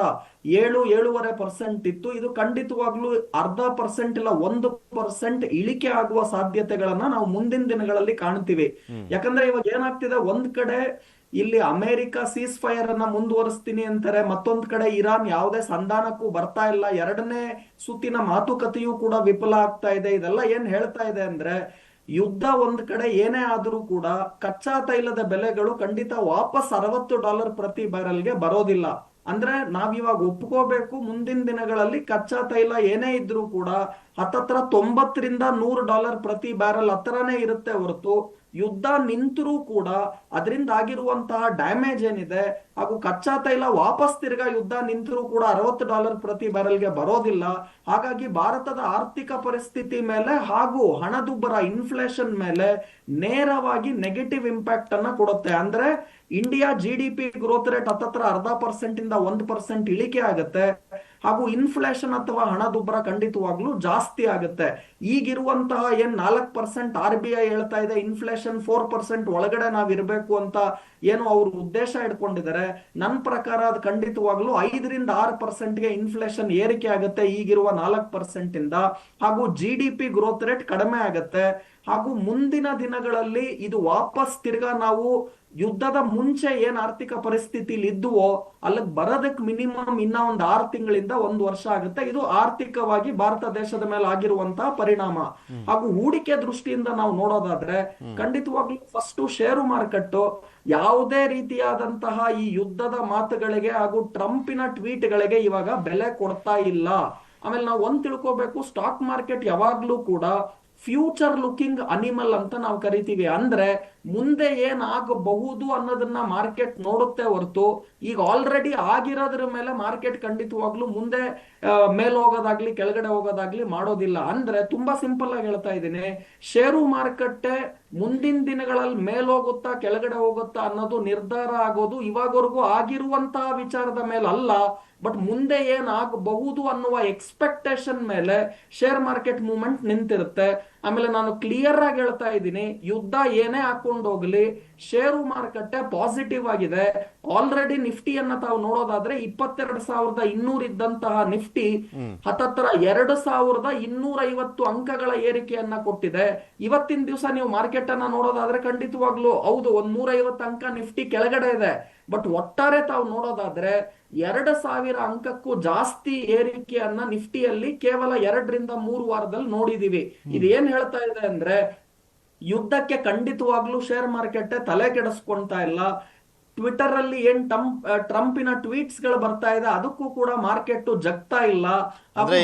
7-7.5% ಇತ್ತು. ಇದು ಖಂಡಿತವಾಗ್ಲೂ 0.5% ಇಲ್ಲ 1% ಇಳಿಕೆ ಆಗುವ ಸಾಧ್ಯತೆಗಳನ್ನ ನಾವು ಮುಂದಿನ ದಿನಗಳಲ್ಲಿ ಕಾಣ್ತೀವಿ. ಯಾಕಂದ್ರೆ ಇವಾಗ ಏನಾಗ್ತಿದೆ, ಒಂದ್ ಕಡೆ ಇಲ್ಲಿ ಅಮೆರಿಕ ಸೀಸ್ ಫೈರ್ ಅನ್ನ ಮುಂದುವರಿಸ್ತೀನಿ ಅಂತಾರೆ, ಮತ್ತೊಂದ್ ಕಡೆ ಇರಾನ್ ಯಾವುದೇ ಸಂಧಾನಕ್ಕೂ ಬರ್ತಾ ಇಲ್ಲ, ಎರಡನೇ ಸುತ್ತಿನ ಮಾತುಕತೆಯೂ ಕೂಡ ವಿಫಲ ಆಗ್ತಾ ಇದೆ. ಇದೆಲ್ಲ ಏನ್ ಹೇಳ್ತಾ ಇದೆ ಅಂದ್ರೆ, ಯುದ್ಧ ಒಂದ್ ಕಡೆ ಏನೇ ಆದ್ರೂ ಕೂಡ ಕಚ್ಚಾ ತೈಲದ ಬೆಲೆಗಳು ಖಂಡಿತ ವಾಪಸ್ $60 ಪ್ರತಿ ಬ್ಯಾರಲ್ಗೆ ಬರೋದಿಲ್ಲ. ಅಂದ್ರೆ ನಾವಿವಾಗ ಒಪ್ಕೋಬೇಕು, ಮುಂದಿನ ದಿನಗಳಲ್ಲಿ ಕಚ್ಚಾ ತೈಲ ಏನೇ ಇದ್ರೂ ಕೂಡ ಹತ್ತತ್ರ $90 ಪ್ರತಿ ಬ್ಯಾರಲ್ ಹತ್ರನೇ ಇರುತ್ತೆ ಹೊರತು ಯುದ್ಧ ನಿಂತರೂ ಕೂಡ ಅದರಿಂದ ಆಗಿರುವಂತಹ ಡ್ಯಾಮೇಜ್ ಏನಿದೆ ಹಾಗೂ ಕಚ್ಚಾ ತೈಲ ವಾಪಸ್ ತಿರ್ಗಾ ಯುದ್ಧ ನಿಂತರೂ ಕೂಡ $60 ಪ್ರತಿ ಬ್ಯಾರಲ್ಗೆ ಬರೋದಿಲ್ಲ. ಹಾಗಾಗಿ ಭಾರತದ ಆರ್ಥಿಕ ಪರಿಸ್ಥಿತಿ ಮೇಲೆ ಹಾಗೂ ಹಣದುಬ್ಬರ ಇನ್ಫ್ಲೇಷನ್ ಮೇಲೆ ನೇರವಾಗಿ ನೆಗೆಟಿವ್ ಇಂಪ್ಯಾಕ್ಟ್ ಅನ್ನ ಕೊಡುತ್ತೆ. ಅಂದ್ರೆ ಇಂಡಿಯಾ GDP ಗ್ರೋತ್ ರೇಟ್ ಹತ್ತತ್ರ 0.5% ಇಂದ 1% ಇಳಿಕೆ ಆಗುತ್ತೆ ಹಾಗೂ ಇನ್ಫ್ಲೇಷನ್ ಅಥವಾ ಹಣದುಬ್ಬರ ಖಂಡಿತವಾಗ್ಲೂ ಜಾಸ್ತಿ ಆಗುತ್ತೆ. ಈಗಿರುವಂತಹ ಏನ್ 4% RBI ಹೇಳ್ತಾ ಇದೆ, ಇನ್ಫ್ಲೇಷನ್ 4% ಒಳಗಡೆ ನಾವ್ ಇರ್ಬೇಕು ಅಂತ ಏನು ಅವ್ರ ಉದ್ದೇಶ ಇಟ್ಕೊಂಡಿದ್ದಾರೆ, ನನ್ನ ಪ್ರಕಾರ ಅದು ಖಂಡಿತವಾಗ್ಲೂ 5ರಿಂದ 6%ಗೆ ಇನ್ಫ್ಲೇಷನ್ ಏರಿಕೆ ಆಗುತ್ತೆ ಈಗಿರುವ 4% ಇಂದ. ಹಾಗೂ GDP ಗ್ರೋತ್ ರೇಟ್ ಕಡಿಮೆ ಆಗುತ್ತೆ. ಹಾಗೂ ಮುಂದಿನ ದಿನಗಳಲ್ಲಿ ಇದು ವಾಪಸ್ ತಿರ್ಗಾ ನಾವು ಯುದ್ಧದ ಮುಂಚೆ ಏನ್ ಆರ್ಥಿಕ ಪರಿಸ್ಥಿತಿಲಿ ಇದ್ದುವೋ ಅಲ್ಲಿಗೆ ಬರೋದಕ್ಕೆ ಮಿನಿಮಮ್ ಇನ್ನ ಒಂದು 6 ತಿಂಗಳಿಂದ 1 ವರ್ಷ ಆಗುತ್ತೆ. ಇದು ಆರ್ಥಿಕವಾಗಿ ಭಾರತ ದೇಶದ ಮೇಲೆ ಆಗಿರುವಂತಹ ಪರಿಣಾಮ. ಹಾಗೂ ಹೂಡಿಕೆ ದೃಷ್ಟಿಯಿಂದ ನಾವು ನೋಡೋದಾದ್ರೆ ಖಂಡಿತವಾಗ್ಲೂ ಫಸ್ಟ್ ಷೇರು ಮಾರುಕಟ್ಟು ಯಾವುದೇ ರೀತಿಯಾದಂತಹ ಈ ಯುದ್ಧದ ಮಾತುಗಳಿಗೆ ಹಾಗೂ ಟ್ರಂಪಿನ ಟ್ವೀಟ್ಗಳಿಗೆ ಇವಾಗ ಬೆಲೆ ಕೊಡ್ತಾ ಇಲ್ಲ. ಆಮೇಲೆ ನಾವು ಒಂದ್ ತಿಳ್ಕೋಬೇಕು, ಸ್ಟಾಕ್ ಮಾರ್ಕೆಟ್ ಯಾವಾಗ್ಲೂ ಕೂಡ ಫ್ಯೂಚರ್ ಲುಕಿಂಗ್ ಅನಿಮಲ್ ಅಂತ ನಾವು ಕರಿತೀವಿ. ಅಂದ್ರೆ ಮುಂದೆ ಏನಾಗಬಹುದು ಅನ್ನೋದನ್ನ ಮಾರ್ಕೆಟ್ ನೋಡುತ್ತೆ ಹೊರತು ಈಗ ಆಲ್ರೆಡಿ ಆಗಿರೋದ್ರ ಮೇಲೆ ಮಾರ್ಕೆಟ್ ಖಂಡಿತವಾಗ್ಲೂ ಮುಂದೆ ಮೇಲ್ ಹೋಗೋದಾಗ್ಲಿ ಕೆಳಗಡೆ ಹೋಗೋದಾಗ್ಲಿ ಮಾಡೋದಿಲ್ಲ. ಅಂದ್ರೆ ತುಂಬಾ ಸಿಂಪಲ್ ಆಗಿ ಹೇಳ್ತಾ ಇದ್ದೀನಿ, ಷೇರು ಮಾರುಕಟ್ಟೆ ಮುಂದಿನ ದಿನಗಳಲ್ಲಿ ಮೇಲ್ ಹೋಗುತ್ತಾ ಕೆಳಗಡೆ ಹೋಗುತ್ತಾ ಅನ್ನೋದು ನಿರ್ಧಾರ ಆಗೋದು ಇವಾಗವರೆಗೂ ಆಗಿರುವಂತಹ ವಿಚಾರದ ಮೇಲೆ ಅಲ್ಲ, ಬಟ್ ಮುಂದೆ ಏನಾಗಬಹುದು ಅನ್ನುವ ಎಕ್ಸ್ಪೆಕ್ಟೇಷನ್ ಮೇಲೆ ಶೇರ್ ಮಾರ್ಕೆಟ್ ಮೂವ್ಮೆಂಟ್ ನಿಂತಿರುತ್ತೆ. ಆಮೇಲೆ ನಾನು ಕ್ಲಿಯರ್ ಆಗಿ ಹೇಳ್ತಾ ಇದ್ದೀನಿ, ಯುದ್ಧ ಏನೇ ಹಾಕೊಂಡು ಹೋಗ್ಲಿ ಷೇರು ಮಾರುಕಟ್ಟೆ ಪಾಸಿಟಿವ್ ಆಗಿದೆ. ಆಲ್ರೆಡಿ ನಿಫ್ಟಿಯನ್ನ ತಾವು ನೋಡೋದಾದ್ರೆ 22,200 ಇದ್ದಂತಹ ನಿಫ್ಟಿ ಹತ್ತತ್ರ 2,250 ಅಂಕಗಳ ಏರಿಕೆಯನ್ನ ಕೊಟ್ಟಿದೆ. ಇವತ್ತಿನ ದಿವಸ ನೀವು ಮಾರ್ಕೆಟ್ ಅನ್ನ ನೋಡೋದಾದ್ರೆ ಖಂಡಿತವಾಗ್ಲೂ ಹೌದು, 150 ಅಂಕ ನಿಫ್ಟಿ ಕೆಳಗಡೆ ಇದೆ. ಬಟ್ ಒಟ್ಟಾರೆ ತಾವು ನೋಡೋದಾದ್ರೆ 2,000 ಅಂಕಕ್ಕೂ ಜಾಸ್ತಿ ಏರಿಕೆಯನ್ನ ನಿಫ್ಟಿಯಲ್ಲಿ ಕೇವಲ 2ರಿಂದ 3 ವಾರದಲ್ಲಿ ನೋಡಿದೀವಿ. ಇದೇನ್ ಹೇಳ್ತಾ ಇದೆ ಅಂದ್ರೆ ಯುದ್ಧಕ್ಕೆ ಖಂಡಿತವಾಗ್ಲೂ ಶೇರ್ ಮಾರ್ಕೆಟ್ ತಲೆ ಕೆಡಿಸ್ಕೊಂತಾ ಇಲ್ಲ. ಟ್ವಿಟರ್ ಅಲ್ಲಿ ಏನ್ ಟ್ರಂಪಿನ ಟ್ವೀಟ್ಸ್ ಗಳು ಬರ್ತಾ ಇದೆ ಅದಕ್ಕೂ ಕೂಡ ಮಾರ್ಕೆಟ್ ಜಗ್ತಾ ಇಲ್ಲ. ಅಂದ್ರೆ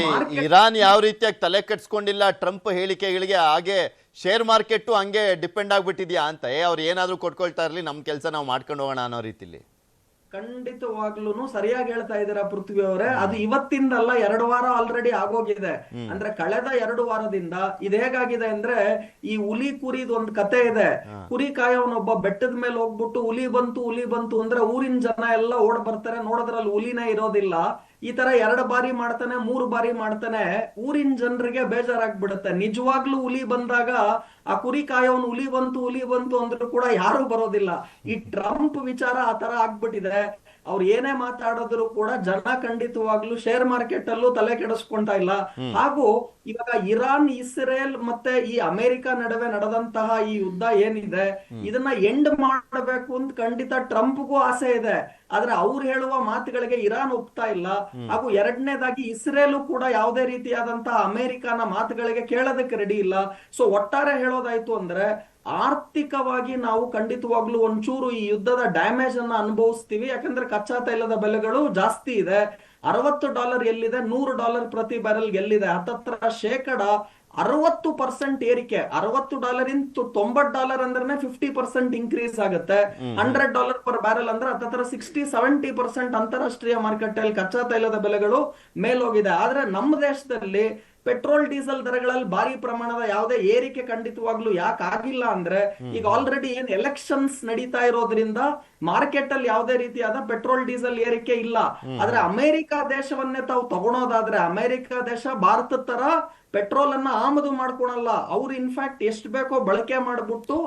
ಇರಾನ್ ಯಾವ ರೀತಿಯಾಗಿ ತಲೆ ಕೆಡ್ಸ್ಕೊಂಡಿಲ್ಲ ಟ್ರಂಪ್ ಹೇಳಿಕೆಗಳಿಗೆ, ಹಾಗೆ ಶೇರ್ ಮಾರ್ಕೆಟ್ ಹಂಗೆ ಡಿಪೆಂಡ್ ಆಗ್ಬಿಟ್ಟಿದ್ಯಾ ಅಂತ, ಅವ್ರು ಏನಾದ್ರೂ ಕೊಟ್ಕೊಳ್ತಾ ಇರ್ಲಿ ನಮ್ ಕೆಲಸ ನಾವು ಮಾಡ್ಕೊಂಡು ಹೋಗೋಣ ಅನ್ನೋ ರೀತಿಲಿ. ಖಂಡಿತವಾಗ್ಲೂ ಸರಿಯಾಗಿ ಹೇಳ್ತಾ ಇದ್ದೀರಾ ಪೃಥ್ವಿ ಅವರೇ. ಅದು ಇವತ್ತಿಂದಲ್ಲ, 2 ವಾರ ಆಲ್ರೆಡಿ ಆಗೋಗಿದೆ. ಅಂದ್ರೆ ಕಳೆದ 2 ವಾರದಿಂದ ಇದು ಹೇಗಾಗಿದೆ ಅಂದ್ರೆ, ಈ ಹುಲಿ ಕುರಿದ್ ಒಂದು ಕತೆ ಇದೆ. ಕುರಿ ಕಾಯೋನೊಬ್ಬ ಬೆಟ್ಟದ ಮೇಲೆ ಹೋಗ್ಬಿಟ್ಟು ಹುಲಿ ಬಂತು ಅಂದ್ರೆ ಊರಿನ ಜನ ಎಲ್ಲ ಓಡ್ ಬರ್ತಾರೆ, ನೋಡೋದ್ರಲ್ಲಿ ಹುಲಿನೇ ಇರೋದಿಲ್ಲ. ಈ ತರ 2 ಬಾರಿ ಮಾಡ್ತಾನೆ, 3 ಬಾರಿ ಮಾಡ್ತಾನೆ, ಊರಿನ ಜನರಿಗೆ ಬೇಜಾರಾಗ್ಬಿಡುತ್ತೆ. ನಿಜವಾಗ್ಲೂ ಹುಲಿ ಬಂದಾಗ ಆ ಕುರಿ ಕಾಯೋನ್ ಹುಲಿ ಬಂತು ಅಂದ್ರೂ ಕೂಡ ಯಾರು ಬರೋದಿಲ್ಲ. ಈ ಟ್ರಂಪ್ ವಿಚಾರ ಆ ತರ ಆಗ್ಬಿಟ್ಟಿದೆ. ಅವ್ರು ಏನೇ ಮಾತಾಡಿದ್ರು ಕೂಡ ಜನ ಖಂಡಿತವಾಗ್ಲೂ ಶೇರ್ ಮಾರ್ಕೆಟ್ ಅಲ್ಲೂ ತಲೆ ಕೆಡಿಸ್ಕೊಂತಾ ಇಲ್ಲ. ಹಾಗೂ ಇವಾಗ ಇರಾನ್, ಇಸ್ರೇಲ್ ಮತ್ತೆ ಈ ಅಮೆರಿಕ ನಡುವೆ ನಡೆದಂತಹ ಈ ಯುದ್ಧ ಏನಿದೆ ಇದನ್ನ ಎಂಡ್ ಮಾಡಬೇಕು ಅಂತ ಖಂಡಿತ ಟ್ರಂಪ್ಗೂ ಆಸೆ ಇದೆ. ಆದ್ರೆ ಅವ್ರು ಹೇಳುವ ಮಾತುಗಳಿಗೆ ಇರಾನ್ ಒಪ್ತಾ ಇಲ್ಲ. ಹಾಗೂ ಎರಡನೇದಾಗಿ ಇಸ್ರೇಲು ಕೂಡ ಯಾವುದೇ ರೀತಿಯಾದಂತಹ ಅಮೆರಿಕನ ಮಾತುಗಳಿಗೆ ಕೇಳೋದಕ್ಕೆ ರೆಡಿ ಇಲ್ಲ. ಸೊ ಒಟ್ಟಾರೆ ಹೇಳೋದಾಯ್ತು ಅಂದ್ರೆ ಆರ್ಥಿಕವಾಗಿ ನಾವು ಖಂಡಿತವಾಗ್ಲೂ ಒಂಚೂರು ಈ ಯುದ್ಧದ ಡ್ಯಾಮೇಜ್ ಅನ್ನ ಅನುಭವಿಸ್ತೀವಿ. ಯಾಕಂದ್ರೆ ಕಚ್ಚಾ ತೈಲದ ಬೆಲೆಗಳು ಜಾಸ್ತಿ ಇದೆ. $60 ಎಲ್ಲಿದೆ, $100 ಪ್ರತಿ ಬ್ಯಾರಲ್ ಎಲ್ಲಿದೆ, ಹತ್ತತ್ರ 60% ಏರಿಕೆ. $60 ಇಂದ $90 ಅಂದ್ರೆ 50% ಇನ್ಕ್ರೀಸ್ ಆಗುತ್ತೆ. $100 ಪರ್ ಬ್ಯಾರಲ್ ಅಂದ್ರೆ ಹತ್ತತ್ರ 60-70% ಅಂತಾರಾಷ್ಟ್ರೀಯ ಮಾರ್ಕೆಟ್ ಅಲ್ಲಿ ಕಚ್ಚಾ ತೈಲದ ಬೆಲೆಗಳು ಮೇಲೋಗಿದೆ. ಆದ್ರೆ ನಮ್ಮ ದೇಶದಲ್ಲಿ ಪೆಟ್ರೋಲ್ ಡೀಸೆಲ್ ದರಗಳಲ್ಲಿ ಭಾರಿ ಪ್ರಮಾಣದ ಯಾವುದೇ ಏರಿಕೆ ಖಂಡಿತವಾಗ್ಲೂ ಯಾಕೆ ಆಗಿಲ್ಲ ಅಂದ್ರೆ, ಈಗ ಆಲ್ರೆಡಿ ಏನ್ ಎಲೆಕ್ಷನ್ಸ್ ನಡೀತಾ ಇರೋದ್ರಿಂದ ಮಾರ್ಕೆಟ್ ಅಲ್ಲಿ ಯಾವುದೇ ರೀತಿಯಾದ ಪೆಟ್ರೋಲ್ ಡೀಸೆಲ್ ಏರಿಕೆ ಇಲ್ಲ. ಆದ್ರೆ ಅಮೆರಿಕ ದೇಶವನ್ನೇ ತಾವು ತಗೊಳೋದಾದ್ರೆ ಅಮೆರಿಕ ದೇಶ ಭಾರತದ ತರ ಪೆಟ್ರೋಲ್ ಅನ್ನ ಆಮದು ಮಾಡ್ಕೊಳಲ್ಲ. ಅವ್ರು ಇನ್ಫ್ಯಾಕ್ಟ್ ಎಷ್ಟು ಬೇಕೋ ಬಳಕೆ ಮಾಡ್ಬಿಟ್ಟು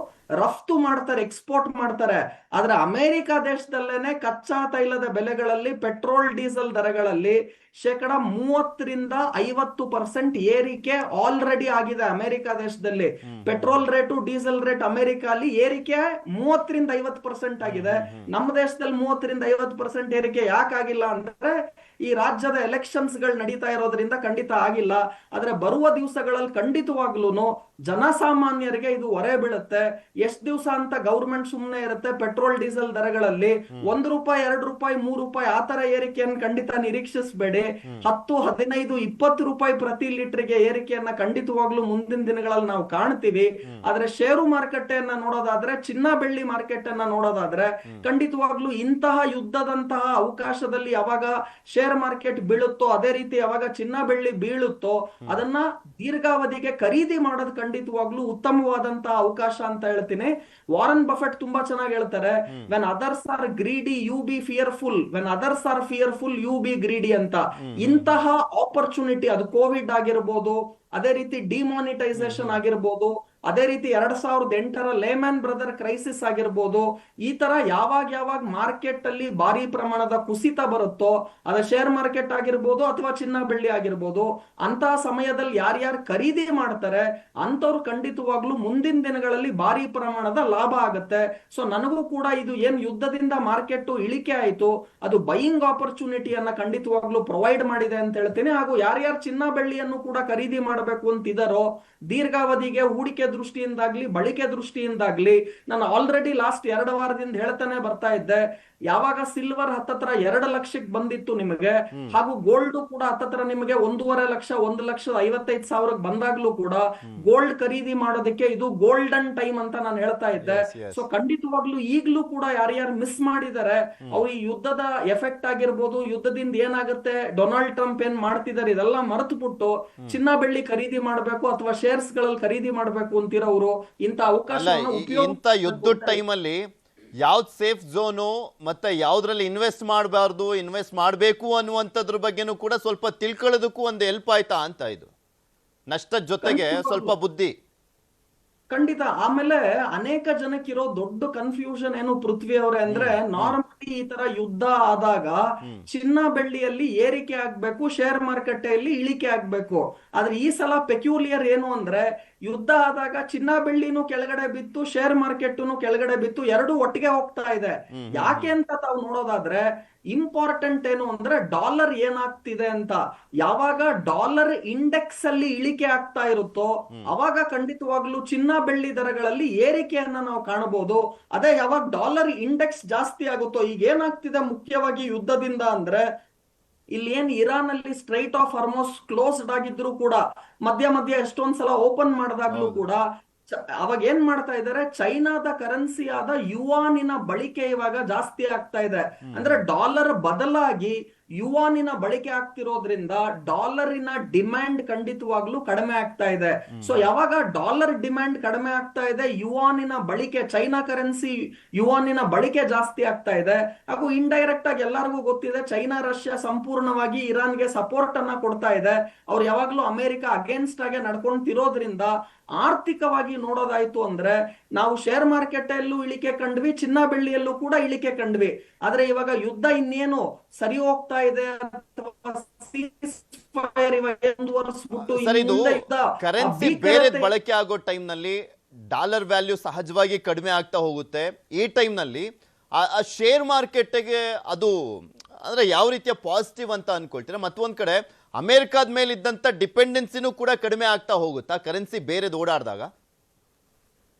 ರಫ್ತು ಮಾಡ್ತಾರೆ, ಎಕ್ಸ್ಪೋರ್ಟ್ ಮಾಡ್ತಾರೆ. ಆದ್ರೆ ಅಮೆರಿಕ ದೇಶದಲ್ಲೇನೆ ಕಚ್ಚಾ ತೈಲದ ಬೆಲೆಗಳಲ್ಲಿ ಪೆಟ್ರೋಲ್ ಡೀಸೆಲ್ ದರಗಳಲ್ಲಿ 30-50% ಏರಿಕೆ ಆಲ್ರೆಡಿ ಆಗಿದೆ ಅಮೆರಿಕ ದೇಶದಲ್ಲಿ. Petrol rate diesel rate America ಅಲ್ಲಿ ಏರಿಕೆ 30-50% ಆಗಿದೆ. ನಮ್ಮ ದೇಶದಲ್ಲಿ 30-50% ಏರಿಕೆ ಯಾಕಾಗಿಲ್ಲ ಅಂದ್ರೆ ಈ ರಾಜ್ಯದ ಎಲೆಕ್ಷನ್ಸ್ ಗಳು ನಡೀತಾ ಇರೋದ್ರಿಂದ ಖಂಡಿತ ಆಗಿಲ್ಲ. ಆದ್ರೆ ಬರುವ ದಿವಸಗಳಲ್ಲಿ ಖಂಡಿತವಾಗ್ಲೂನು ಜನಸಾಮಾನ್ಯರಿಗೆ ಇದು ಹೊರೆ ಬೀಳುತ್ತೆ. ಎಷ್ಟ್ ದಿವಸ ಅಂತ ಗೌರ್ಮೆಂಟ್ ಸುಮ್ನೆ ಇರುತ್ತೆ? ಪೆಟ್ರೋಲ್ ಡೀಸೆಲ್ ದರಗಳಲ್ಲಿ ₹1, ₹2, ₹3 ಆತರ ಏರಿಕೆಯನ್ನು ಖಂಡಿತ ನಿರೀಕ್ಷಿಸಬೇಡಿ. 10, 15, ₹20 ಪ್ರತಿ ಲೀಟರ್ಗೆ ಏರಿಕೆಯನ್ನ ಖಂಡಿತವಾಗ್ಲೂ ಮುಂದಿನ ದಿನಗಳಲ್ಲಿ ನಾವು ಕಾಣ್ತೀವಿ. ಆದ್ರೆ ಷೇರು ಮಾರುಕಟ್ಟೆಯನ್ನ ನೋಡೋದಾದ್ರೆ, ಚಿನ್ನ ಬೆಳ್ಳಿ ಮಾರ್ಕೆಟ್ ಅನ್ನ ನೋಡೋದಾದ್ರೆ ಖಂಡಿತವಾಗ್ಲೂ ಇಂತಹ ಯುದ್ಧದಂತಹ ಅವಕಾಶದಲ್ಲಿ ಯಾವಾಗ ಶೇರ್ ಮಾರ್ಕೆಟ್ ಬೀಳುತ್ತೋ, ಅದೇ ರೀತಿ ಯಾವಾಗ ಚಿನ್ನ ಬೆಳ್ಳಿ ಬೀಳುತ್ತೋ ಅದನ್ನ ದೀರ್ಘಾವಧಿಗೆ ಖರೀದಿ ಮಾಡೋದು ಖಂಡಿತವಾಗ್ಲೂ ಉತ್ತಮವಾದಂತಹ ಅವಕಾಶ ಅಂತ ಹೇಳ್ತೀನಿ. ವಾರನ್ ಬಫೆಟ್ ತುಂಬಾ ಚೆನ್ನಾಗಿ ಹೇಳ್ತಾರೆ, when others are greedy you be fearful, when others are fearful you be greedy ಅಂತ. ಇಂತಹ ಆಪರ್ಚುನಿಟಿ, ಅದು ಕೋವಿಡ್ ಆಗಿರ್ಬೋದು, ಅದೇ ರೀತಿ ಡಿಮಾನಿಟೈಸೇಷನ್ ಆಗಿರ್ಬೋದು, ಅದೇ ರೀತಿ 2008ರ ಲೇಮನ್ ಬ್ರದರ್ ಕ್ರೈಸಿಸ್ ಆಗಿರ್ಬೋದು, ಈ ತರ ಯಾವಾಗ ಮಾರ್ಕೆಟ್ ಅಲ್ಲಿ ಭಾರಿ ಪ್ರಮಾಣದ ಕುಸಿತ ಬರುತ್ತೋ, ಅದ ಶೇರ್ ಮಾರ್ಕೆಟ್ ಆಗಿರ್ಬೋದು ಅಥವಾ ಚಿನ್ನ ಬೆಳ್ಳಿ ಆಗಿರ್ಬೋದು, ಅಂತಹ ಸಮಯದಲ್ಲಿ ಯಾರ್ಯಾರು ಖರೀದಿ ಮಾಡ್ತಾರೆ ಅಂತವ್ರು ಖಂಡಿತವಾಗ್ಲೂ ಮುಂದಿನ ದಿನಗಳಲ್ಲಿ ಭಾರಿ ಪ್ರಮಾಣದ ಲಾಭ ಆಗುತ್ತೆ. ಸೊ ನನಗೂ ಕೂಡ ಇದು ಏನ್ ಯುದ್ಧದಿಂದ ಮಾರ್ಕೆಟ್ ಇಳಿಕೆ ಆಯ್ತು, ಅದು ಬೈಯಿಂಗ್ ಆಪರ್ಚುನಿಟಿಯನ್ನ ಖಂಡಿತವಾಗ್ಲೂ ಪ್ರೊವೈಡ್ ಮಾಡಿದೆ ಅಂತ ಹೇಳ್ತೀನಿ. ಹಾಗೂ ಯಾರ್ಯಾರು ಚಿನ್ನ ಬೆಳ್ಳಿಯನ್ನು ಕೂಡ ಖರೀದಿ ಮಾಡಬೇಕು ಅಂತಿದಾರೋ, ದೀರ್ಘಾವಧಿಗೆ ಹೂಡಿಕೆ ದೃಷ್ಟಿಯಿಂದಾಗ್ಲಿ ಬಳಕೆ ದೃಷ್ಟಿಯಿಂದಾಗ್ಲಿ, ನಾನು ಆಲ್ರೆಡಿ ಲಾಸ್ಟ್ 2 ವಾರದಿಂದ ಹೇಳ್ತಾನೆ ಬರ್ತಾ ಇದ್ದೆ, ಯಾವಾಗ ಸಿಲ್ವರ್ ಹತ್ತತ್ರ 2 ಲಕ್ಷಕ್ಕೆ ಬಂದಿತ್ತು ನಿಮಗೆ, ಹಾಗೂ ಗೋಲ್ಡ್ ಕೂಡ ಹತ್ತತ್ರ ನಿಮಗೆ 1.5 ಲಕ್ಷ, 1,55,000 ಬಂದಾಗ್ಲೂ ಕೂಡ ಗೋಲ್ಡ್ ಖರೀದಿ ಮಾಡೋದಕ್ಕೆ ಇದು ಗೋಲ್ಡನ್ ಟೈಮ್ ಅಂತ ನಾನು ಹೇಳ್ತಾ ಇದ್ದೆ. ಸೊ ಖಂಡಿತವಾಗ್ಲೂ ಈಗ್ಲೂ ಕೂಡ ಯಾರ್ಯಾರು ಮಿಸ್ ಮಾಡಿದ್ದಾರೆ, ಅವ್ರು ಈ ಯುದ್ಧದ ಎಫೆಕ್ಟ್ ಆಗಿರ್ಬೋದು, ಯುದ್ಧದಿಂದ ಏನಾಗುತ್ತೆ, ಡೊನಾಲ್ಡ್ ಟ್ರಂಪ್ ಏನ್ ಮಾಡ್ತಿದ್ದಾರೆ ಇದೆಲ್ಲ ಮರೆತು ಬಿಟ್ಟು ಚಿನ್ನ ಬೆಳ್ಳಿ ಖರೀದಿ ಮಾಡಬೇಕು ಅಥವಾ ಶೇರ್ಸ್ ಗಳಲ್ಲಿ ಖರೀದಿ ಮಾಡಬೇಕು ಅಂತಿರೋರು ಇಂತ ಅವಕಾಶ ಇಂತ ಯುದ್ಧದ ಟೈಮಲ್ಲಿ ಯಾವ್ದು ಸೇಫ್ ಝೋನು ಮತ್ತೆ ಯಾವ್ದ್ರಲ್ಲಿ ಇನ್ವೆಸ್ಟ್ ಮಾಡಬಾರ್ದು, ಇನ್ವೆಸ್ಟ್ ಮಾಡಬೇಕು ಅನ್ನುವಂಥದ್ರ ಬಗ್ಗೆನೂ ಕೂಡ ಸ್ವಲ್ಪ ತಿಳ್ಕೊಳ್ಳೋದಕ್ಕೂ ಒಂದು ಹೆಲ್ಪ್ ಆಯ್ತಾ ಅಂತ, ಇದು ನಷ್ಟದ ಜೊತೆಗೆ ಸ್ವಲ್ಪ ಬುದ್ಧಿ. ಖಂಡಿತ. ಆಮೇಲೆ ಅನೇಕ ಜನಕ್ಕಿರೋ ದೊಡ್ಡ ಕನ್ಫ್ಯೂಷನ್ ಏನು ಪೃಥ್ವಿ ಅವರೇ ಅಂದ್ರೆ, ನಾರ್ಮಲಿ ಈ ತರ ಯುದ್ಧ ಆದಾಗ ಚಿನ್ನ ಬೆಳ್ಳಿಯಲ್ಲಿ ಏರಿಕೆ ಆಗ್ಬೇಕು, ಶೇರ್ ಮಾರುಕಟ್ಟೆಯಲ್ಲಿ ಇಳಿಕೆ ಆಗ್ಬೇಕು. ಆದ್ರೆ ಈ ಸಲ ಪೆಕ್ಯುಲಿಯರ್ ಏನು ಅಂದ್ರೆ, ಯುದ್ಧ ಆದಾಗ ಚಿನ್ನ ಬೆಳ್ಳಿನೂ ಕೆಳಗಡೆ ಬಿತ್ತು, ಶೇರ್ ಮಾರ್ಕೆಟ್ ಕೆಳಗಡೆ ಬಿತ್ತು, ಎರಡು ಒಟ್ಟಿಗೆ ಹೋಗ್ತಾ ಇದೆ. ಯಾಕೆ ಅಂತ ತಾವು ನೋಡೋದಾದ್ರೆ, ಇಂಪಾರ್ಟೆಂಟ್ ಏನು ಅಂದ್ರೆ ಡಾಲರ್ ಏನಾಗ್ತಿದೆ ಅಂತ. ಯಾವಾಗ ಡಾಲರ್ ಇಂಡೆಕ್ಸ್ ಅಲ್ಲಿ ಇಳಿಕೆ ಆಗ್ತಾ ಇರುತ್ತೋ ಅವಾಗ ಖಂಡಿತವಾಗ್ಲೂ ಚಿನ್ನ ಬೆಳ್ಳಿ ದರಗಳಲ್ಲಿ ಏರಿಕೆಯನ್ನ ನಾವು ಕಾಣಬಹುದು. ಅದೇ ಯಾವಾಗ ಡಾಲರ್ ಇಂಡೆಕ್ಸ್ ಜಾಸ್ತಿ ಆಗುತ್ತೋ, ಈಗ ಏನಾಗ್ತಿದೆ ಮುಖ್ಯವಾಗಿ ಯುದ್ಧದಿಂದ ಅಂದ್ರೆ, ಇಲ್ಲಿ ಏನ್ ಇರಾನ್ ಅಲ್ಲಿ ಸ್ಟ್ರೈಟ್ ಆಫ್ ಹಾರ್ಮೋಸ್ ಕ್ಲೋಸ್ಡ್ ಆಗಿದ್ರು ಕೂಡ ಮಧ್ಯ ಮಧ್ಯ ಎಷ್ಟೊಂದ್ಸಲ ಓಪನ್ ಮಾಡಿದಾಗ್ಲೂ ಕೂಡ ಅವಾಗ ಏನ್ ಮಾಡ್ತಾ ಇದ್ದಾರೆ, ಚೈನಾದ ಕರೆನ್ಸಿ ಆದ ಯುವಾನಿನ ಬಳಕೆ ಇವಾಗ ಜಾಸ್ತಿ ಆಗ್ತಾ ಇದೆ. ಅಂದ್ರೆ ಡಾಲರ್ ಬದಲಾಗಿ ಯುವಾನಿನ ಬಳಕೆ ಆಗ್ತಿರೋದ್ರಿಂದ ಡಾಲರಿನ ಡಿಮ್ಯಾಂಡ್ ಖಂಡಿತವಾಗ್ಲೂ ಕಡಿಮೆ ಆಗ್ತಾ ಇದೆ. ಸೊ ಯಾವಾಗ ಡಾಲರ್ ಡಿಮ್ಯಾಂಡ್ ಕಡಿಮೆ ಆಗ್ತಾ ಇದೆ, ಯುವಾನಿನ ಬಳಕೆ, ಚೈನಾ ಕರೆನ್ಸಿ ಯುವಾನಿನ ಬಳಕೆ ಜಾಸ್ತಿ ಆಗ್ತಾ ಇದೆ. ಹಾಗೂ ಇಂಡೈರೆಕ್ಟ್ ಆಗಿ ಎಲ್ಲರಿಗೂ ಗೊತ್ತಿದೆ, ಚೈನಾ ರಷ್ಯಾ ಸಂಪೂರ್ಣವಾಗಿ ಇರಾನ್ಗೆ ಸಪೋರ್ಟ್ ಅನ್ನ ಕೊಡ್ತಾ ಇದೆ. ಅವ್ರು ಯಾವಾಗ್ಲೂ ಅಮೆರಿಕ ಅಗೇನ್ಸ್ಟ್ ಆಗಿ ನಡ್ಕೊಂತಿರೋದ್ರಿಂದ ಆರ್ಥಿಕವಾಗಿ ನೋಡೋದಾಯ್ತು ಅಂದ್ರೆ ನಾವು ಶೇರ್ ಮಾರ್ಕೆಟ್ ಅಲ್ಲೂ ಇಳಿಕೆ ಕಂಡ್ವಿ, ಚಿನ್ನ ಬೆಳ್ಳಿಯಲ್ಲೂ ಕೂಡ ಇಳಿಕೆ ಕಂಡ್ವಿ. ಆದ್ರೆ ಇವಾಗ ಯುದ್ಧ ಇನ್ನೇನು ಸರಿ ಹೋಗ್ತಾ ಇದೆ, ಕರೆನ್ಸಿ ಬೇರೆ ಬಳಕೆ ಆಗೋ ಟೈಮ್ ನಲ್ಲಿ ಡಾಲರ್ ವ್ಯಾಲ್ಯೂ ಸಹಜವಾಗಿ ಕಡಿಮೆ ಆಗ್ತಾ ಹೋಗುತ್ತೆ. ಈ ಟೈಮ್ ನಲ್ಲಿ ಆ ಶೇರ್ ಮಾರ್ಕೆಟ್ಗೆ ಅದು ಅಂದ್ರೆ ಯಾವ ರೀತಿಯ ಪಾಸಿಟಿವ್ ಅಂತ ಅನ್ಕೊಳ್ತೀರಾ? ಮತ್ತೊಂದ್ ಕಡೆ ಅಮೆರಿಕಾದ ಮೇಲೆ ಇದ್ದಂತ ಡಿಪೆಂಡೆನ್ಸಿನೂ ಕೂಡ ಕಡಿಮೆ ಆಗ್ತಾ ಹೋಗುತ್ತಾ ಕರೆನ್ಸಿ ಬೇರೆದು ಓಡಾಡಿದಾಗ?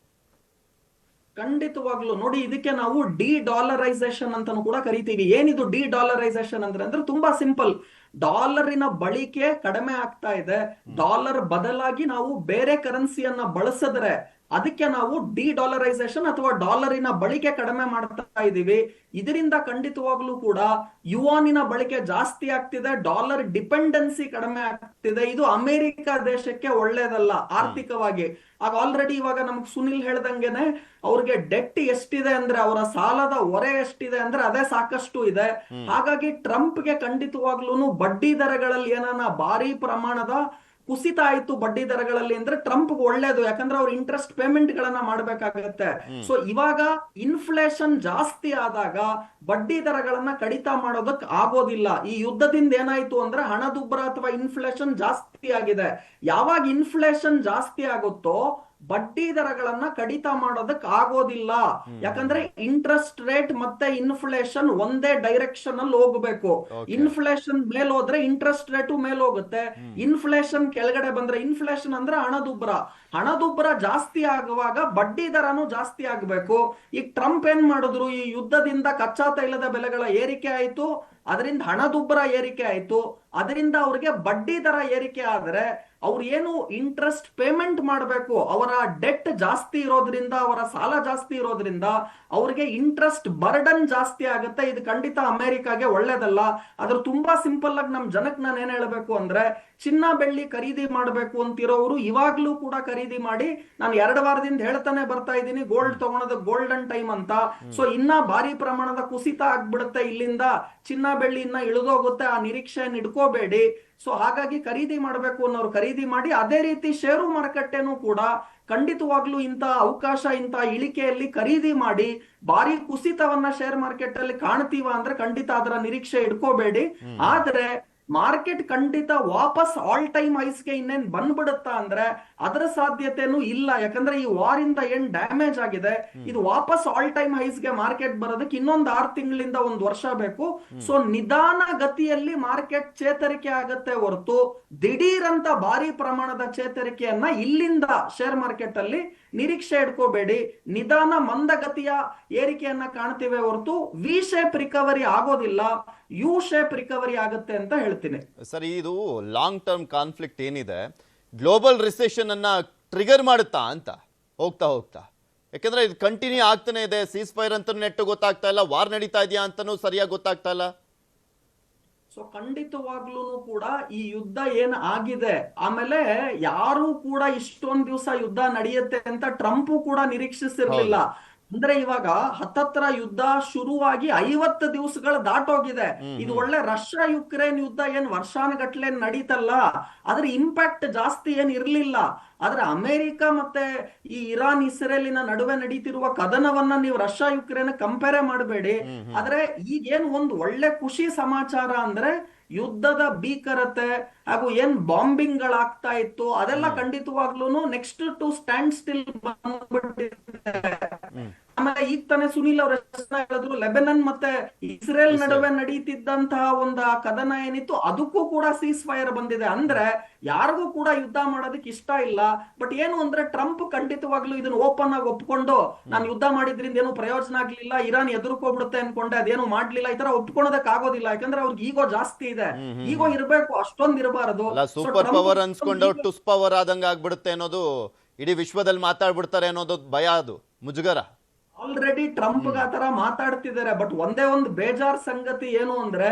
ಖಂಡಿತವಾಗ್ಲು ನೋಡಿ, ಇದಕ್ಕೆ ನಾವು ಡಿ ಡಾಲರೈಸೇಷನ್ ಅಂತಾನು ಕೂಡ ಕರಿತೀವಿ. ಏನಿದು ಡಿ ಡಾಲರೈಸೇಷನ್ ಅಂದ್ರೆ ತುಂಬಾ ಸಿಂಪಲ್. ಡಾಲರಿನ ಬಳಕೆ ಕಡಿಮೆ ಆಗ್ತಾ ಇದೆ, ಡಾಲರ್ ಬದಲಾಗಿ ನಾವು ಬೇರೆ ಕರೆನ್ಸಿಯನ್ನ ಬಳಸಿದ್ರೆ ಅದಕ್ಕೆ ನಾವು ಡಿ ಡಾಲರೈಸೇಷನ್ ಅಥವಾ ಡಾಲರಿನ ಬಳಕೆ ಕಡಿಮೆ ಮಾಡ್ತಾ ಇದೀವಿ. ಇದರಿಂದ ಖಂಡಿತವಾಗ್ಲೂ ಕೂಡ ಯುವಾನಿನ ಬಳಕೆ ಜಾಸ್ತಿ ಆಗ್ತಿದೆ, ಡಾಲರ್ ಡಿಪೆಂಡೆನ್ಸಿ ಕಡಿಮೆ ಆಗ್ತಿದೆ. ಇದು ಅಮೆರಿಕ ದೇಶಕ್ಕೆ ಒಳ್ಳೇದಲ್ಲ ಆರ್ಥಿಕವಾಗಿ. ಆಗ ಆಲ್ರೆಡಿ ಇವಾಗ ನಮ್ಗೆ ಸುನಿಲ್ ಹೇಳ್ದಂಗೆನೆ ಅವ್ರಿಗೆ ಡೆಟ್ ಎಷ್ಟಿದೆ ಅಂದ್ರೆ, ಅವರ ಸಾಲದ ಹೊರೆ ಎಷ್ಟಿದೆ ಅಂದ್ರೆ ಅದೇ ಸಾಕಷ್ಟು ಇದೆ. ಹಾಗಾಗಿ ಟ್ರಂಪ್ಗೆ ಖಂಡಿತವಾಗ್ಲೂ ಬಡ್ಡಿ ದರಗಳಲ್ಲಿ ಏನಾನ ಭಾರಿ ಪ್ರಮಾಣದ ಕುಸಿತ ಆಯ್ತು ಬಡ್ಡಿ ದರಗಳಲ್ಲಿ ಅಂದ್ರೆ ಟ್ರಂಪ್ ಒಳ್ಳೇದು, ಯಾಕಂದ್ರೆ ಅವ್ರು ಇಂಟ್ರೆಸ್ಟ್ ಪೇಮೆಂಟ್ ಗಳನ್ನ ಮಾಡ್ಬೇಕಾಗತ್ತೆ. ಸೊ ಇವಾಗ ಇನ್ಫ್ಲೇಷನ್ ಜಾಸ್ತಿ ಆದಾಗ ಬಡ್ಡಿ ದರಗಳನ್ನ ಕಡಿತ ಮಾಡೋದಕ್ ಆಗೋದಿಲ್ಲ. ಈ ಯುದ್ಧದಿಂದ ಏನಾಯ್ತು ಅಂದ್ರೆ ಹಣದುಬ್ಬರ ಅಥವಾ ಇನ್ಫ್ಲೇಷನ್ ಜಾಸ್ತಿ ಆಗಿದೆ. ಯಾವಾಗ ಇನ್ಫ್ಲೇಷನ್ ಜಾಸ್ತಿ ಆಗುತ್ತೋ ಬಡ್ಡಿ ದರಗಳನ್ನ ಕಡಿತ ಮಾಡೋದಕ್ ಆಗೋದಿಲ್ಲ. ಯಾಕಂದ್ರೆ ಇಂಟ್ರೆಸ್ಟ್ ರೇಟ್ ಮತ್ತೆ ಇನ್ಫ್ಲೇಷನ್ ಒಂದೇ ಡೈರೆಕ್ಷನ್ ಅಲ್ಲಿ ಹೋಗ್ಬೇಕು. ಇನ್ಫ್ಲೇಷನ್ ಮೇಲ್ ಹೋದ್ರೆ ಇಂಟ್ರೆಸ್ಟ್ ರೇಟು ಮೇಲ್ ಹೋಗುತ್ತೆ, ಇನ್ಫ್ಲೇಷನ್ ಕೆಳಗಡೆ ಬಂದ್ರೆ, ಇನ್ಫ್ಲೇಷನ್ ಅಂದ್ರೆ ಹಣದುಬ್ಬರ ಜಾಸ್ತಿ ಆಗುವಾಗ ಬಡ್ಡಿ ದರನು ಜಾಸ್ತಿ ಆಗ್ಬೇಕು. ಈಗ ಟ್ರಂಪ್ ಏನ್ ಮಾಡಿದ್ರು, ಈ ಯುದ್ಧದಿಂದ ಕಚ್ಚಾ ತೈಲದ ಬೆಲೆಗಳ ಏರಿಕೆ ಆಯ್ತು, ಅದರಿಂದ ಹಣದುಬ್ಬರ ಏರಿಕೆ ಆಯ್ತು, ಅದರಿಂದ ಅವ್ರಿಗೆ ಬಡ್ಡಿ ದರ ಏರಿಕೆ ಆದ್ರೆ ಅವ್ರು ಏನು ಇಂಟ್ರೆಸ್ಟ್ ಪೇಮೆಂಟ್ ಮಾಡಬೇಕು, ಅವರ ಡೆಟ್ ಜಾಸ್ತಿ ಇರೋದ್ರಿಂದ, ಅವರ ಸಾಲ ಜಾಸ್ತಿ ಇರೋದ್ರಿಂದ ಅವ್ರಿಗೆ ಇಂಟ್ರೆಸ್ಟ್ ಬರ್ಡನ್ ಜಾಸ್ತಿ ಆಗುತ್ತೆ. ಇದು ಖಂಡಿತ ಅಮೆರಿಕಾಗೆ ಒಳ್ಳೇದಲ್ಲ. ಅದ್ರ ತುಂಬಾ ಸಿಂಪಲ್ ಆಗಿ ನಮ್ ಜನಕ್ಕೆ ನಾನು ಏನ್ ಹೇಳ್ಬೇಕು ಅಂದ್ರೆ, ಚಿನ್ನ ಬೆಳ್ಳಿ ಖರೀದಿ ಮಾಡ್ಬೇಕು ಅಂತಿರೋರು ಇವಾಗ್ಲೂ ಕೂಡ ಖರೀದಿ ಮಾಡಿ. ನಾನು 2 ವಾರದಿಂದ ಹೇಳ್ತಾನೆ ಬರ್ತಾ ಇದ್ದೀನಿ, ಗೋಲ್ಡ್ ತಗೊಳೋದು ಗೋಲ್ಡನ್ ಟೈಮ್ ಅಂತ. ಸೊ ಇನ್ನ ಭಾರಿ ಪ್ರಮಾಣದ ಕುಸಿತ ಆಗ್ಬಿಡುತ್ತೆ, ಇಲ್ಲಿಂದ ಚಿನ್ನ ಬೆಳ್ಳಿ ಇನ್ನ ಇಳಿದೋಗುತ್ತೆ, ಆ ನಿರೀಕ್ಷೆಯನ್ನು ಇಟ್ಕೋಬೇಡಿ. ಸೊ ಹಾಗಾಗಿ ಖರೀದಿ ಮಾಡಬೇಕು ಅನ್ನೋರು ಖರೀದಿ ಮಾಡಿ. ಅದೇ ರೀತಿ ಷೇರು ಮಾರುಕಟ್ಟೆನೂ ಕೂಡ ಖಂಡಿತವಾಗ್ಲೂ ಇಂತ ಅವಕಾಶ, ಇಂತ ಇಳಿಕೆಯಲ್ಲಿ ಖರೀದಿ ಮಾಡಿ. ಭಾರಿ ಕುಸಿತವನ್ನ ಶೇರ್ ಮಾರ್ಕೆಟ್ ಅಲ್ಲಿ ಕಾಣ್ತೀವ ಅಂದ್ರೆ ಖಂಡಿತ ಅದರ ನಿರೀಕ್ಷೆ ಇಟ್ಕೋಬೇಡಿ. ಆದ್ರೆ ಮಾರ್ಕೆಟ್ ಖಂಡಿತ ವಾಪಸ್ ಆಲ್ ಟೈಮ್ ಹೈಸ್ಗೆ ಇನ್ನೇನ್ ಬಂದ್ಬಿಡುತ್ತಾ ಅಂದ್ರೆ ಅದರ ಸಾಧ್ಯತೆನೂ ಇಲ್ಲ. ಯಾಕಂದ್ರೆ ಈ ವಾರ್ ಇಂದ ಏನ್ ಡ್ಯಾಮೇಜ್ ಆಗಿದೆ, ಇದು ವಾಪಸ್ ಆಲ್ ಟೈಮ್ ಹೈಸ್ಗೆ ಮಾರ್ಕೆಟ್ ಬರೋದಕ್ಕೆ ಇನ್ನೊಂದು 6 ತಿಂಗಳಿಂದ 1 ವರ್ಷ ಬೇಕು. ಸೊ ನಿಧಾನ ಗತಿಯಲ್ಲಿ ಮಾರ್ಕೆಟ್ ಚೇತರಿಕೆ ಆಗತ್ತೆ ಹೊರತು ದಿಢೀರ್ ಅಂತ ಭಾರಿ ಪ್ರಮಾಣದ ಚೇತರಿಕೆಯನ್ನ ಇಲ್ಲಿಂದ ಶೇರ್ ಮಾರ್ಕೆಟ್ ಅಲ್ಲಿ ನಿರೀಕ್ಷೆ ಇಟ್ಕೋಬೇಡಿ. ನಿಧಾನ ಮಂದಗತಿಯ ಏರಿಕೆಯನ್ನ ಕಾಣ್ತೀವಿ ಹೊರತು ವಿ ಶೇಪ್ ರಿಕವರಿ ಆಗೋದಿಲ್ಲ, ಯು ಶೇಪ್ ರಿಕವರಿ ಆಗುತ್ತೆ ಅಂತ ಹೇಳ್ತೀನಿ. ಸರಿ, ಇದು ಲಾಂಗ್ ಟರ್ಮ್ ಕಾನ್ಫ್ಲಿಕ್ಟ್ ಏನಿದೆ, ಗ್ಲೋಬಲ್ ರಿಸೆಷನ್ ಅನ್ನ ಟ್ರಿಗರ್ ಮಾಡುತ್ತಾ ಅಂತ ಹೋಗ್ತಾ ಹೋಗ್ತಾ? ಯಾಕಂದ್ರೆ ಇದು ಕಂಟಿನ್ಯೂ ಆಗ್ತಾನೆ ಇದೆ. ಸೀಸ್ ಫೈರ್ ಅಂತ ನೆಟ್ಟು ಗೊತ್ತಾಗ್ತಾ ಇಲ್ಲ, ವಾರ್ ನಡೀತಾ ಇದೆಯಾ ಅಂತಾನೂ ಸರಿಯಾಗಿ ಗೊತ್ತಾಗ್ತಾ ಇಲ್ಲ. ಸೊ ಖಂಡಿತವಾಗ್ಲೂ ಕೂಡ ಈ ಯುದ್ಧ ಏನ್ ಆಗಿದೆ, ಆಮೇಲೆ ಯಾರು ಕೂಡ ಇಷ್ಟೊಂದ್ ದಿವಸ ಯುದ್ಧ ನಡೆಯುತ್ತೆ ಅಂತ ಟ್ರಂಪ್ ಕೂಡ ನಿರೀಕ್ಷಿಸಿರ್ಲಿಲ್ಲ. ಅಂದ್ರೆ ಇವಾಗ ಹತ್ತತ್ರ ಯುದ್ಧ ಶುರುವಾಗಿ 50 ದಿವಸಗಳು ದಾಟೋಗಿದೆ. ಇದು ಒಳ್ಳೆ ರಷ್ಯಾ ಯುಕ್ರೇನ್ ಯುದ್ಧ ಏನ್ ವರ್ಷಾನುಗಟ್ಲೆ ನಡೀತಲ್ಲ, ಅದ್ರ ಇಂಪ್ಯಾಕ್ಟ್ ಜಾಸ್ತಿ ಏನ್ ಇರ್ಲಿಲ್ಲ. ಆದ್ರೆ ಅಮೆರಿಕ ಮತ್ತೆ ಈ ಇರಾನ್ ಇಸ್ರೇಲಿನ ನಡುವೆ ನಡೀತಿರುವ ಕದನವನ್ನ ನೀವು ರಷ್ಯಾ ಯುಕ್ರೇನ್ ಕಂಪೇರ್ ಮಾಡಬೇಡಿ. ಆದ್ರೆ ಈಗೇನ್ ಒಂದು ಒಳ್ಳೆ ಖುಷಿ ಸಮಾಚಾರ ಅಂದ್ರೆ ಯುದ್ಧದ ಭೀಕರತೆ ಹಾಗೂ ಏನ್ ಬಾಂಬಿಂಗ್ ಗಳಾಗ್ತಾ ಇತ್ತು ಅದೆಲ್ಲ ಖಂಡಿತವಾಗ್ಲೂ ನೆಕ್ಸ್ಟ್ ಟು ಸ್ಟ್ಯಾಂಡ್ ಸ್ಟಿಲ್ ಬಂದ್ಬಿಟ್ಟಿದೆ. ಆಮೇಲೆ ಈಗ ತಾನೇ ಸುನಿಲ್ ಅವ್ರ ಹೇಳಿದ್ರು, ಲೆಬನನ್ ಮತ್ತೆ ಇಸ್ರೇಲ್ ನಡುವೆ ನಡೀತಿದ್ದಂತಹ ಒಂದು ಕದನ ಏನಿತ್ತು ಅದಕ್ಕೂ ಕೂಡ ಸೀಸ್ ಫೈರ್ ಬಂದಿದೆ. ಅಂದ್ರೆ ಯಾರಿಗೂ ಕೂಡ ಯುದ್ಧ ಮಾಡೋದಕ್ಕೆ ಇಷ್ಟ ಇಲ್ಲ. ಬಟ್ ಏನು ಅಂದ್ರೆ ಟ್ರಂಪ್ ಖಂಡಿತವಾಗ್ಲೂ ಇದನ್ನ ಓಪನ್ ಆಗಿ ಒಪ್ಕೊಂಡು, ನಾನು ಯುದ್ಧ ಮಾಡಿದ್ರಿಂದ ಏನು ಪ್ರಯೋಜನ ಆಗ್ಲಿಲ್ಲ, ಇರಾನ್ ಎದುರ್ಕೋಬಿಡುತ್ತೆ ಅನ್ಕೊಂಡೆ, ಅದೇನು ಮಾಡ್ಲಿಲ್ಲ, ಈ ತರ ಒಪ್ಕೊಳೋದಕ್ ಆಗೋದಿಲ್ಲ. ಯಾಕಂದ್ರೆ ಅವ್ರಿಗೆ ಈಗೋ ಜಾಸ್ತಿ ಇದೆ, ಈಗೋ ಇರ್ಬೇಕು, ಅಷ್ಟೊಂದ್ ಇರಬಾರದು. ಸೂಪರ್ ಪವರ್ ಅನ್ಸ್ಕೊಂಡು ಟುಸ್ ಪವರ್ ಆದಂಗ ಆಗ್ಬಿಡುತ್ತೆ ಅನ್ನೋದು, ಇಡೀ ವಿಶ್ವದಲ್ಲಿ ಮಾತಾಡ್ಬಿಡ್ತಾರೆ ಅನ್ನೋದು ಭಯ, ಅದು ಮುಜುಗರ. ಆಲ್ರೆಡಿ ಟ್ರಂಪ್ ಆ ತರ ಮಾತಾಡ್ತಿದ್ದಾರೆ. ಬಟ್ ಒಂದೇ ಒಂದು ಬೇಜಾರ್ ಸಂಗತಿ ಏನು ಅಂದ್ರೆ,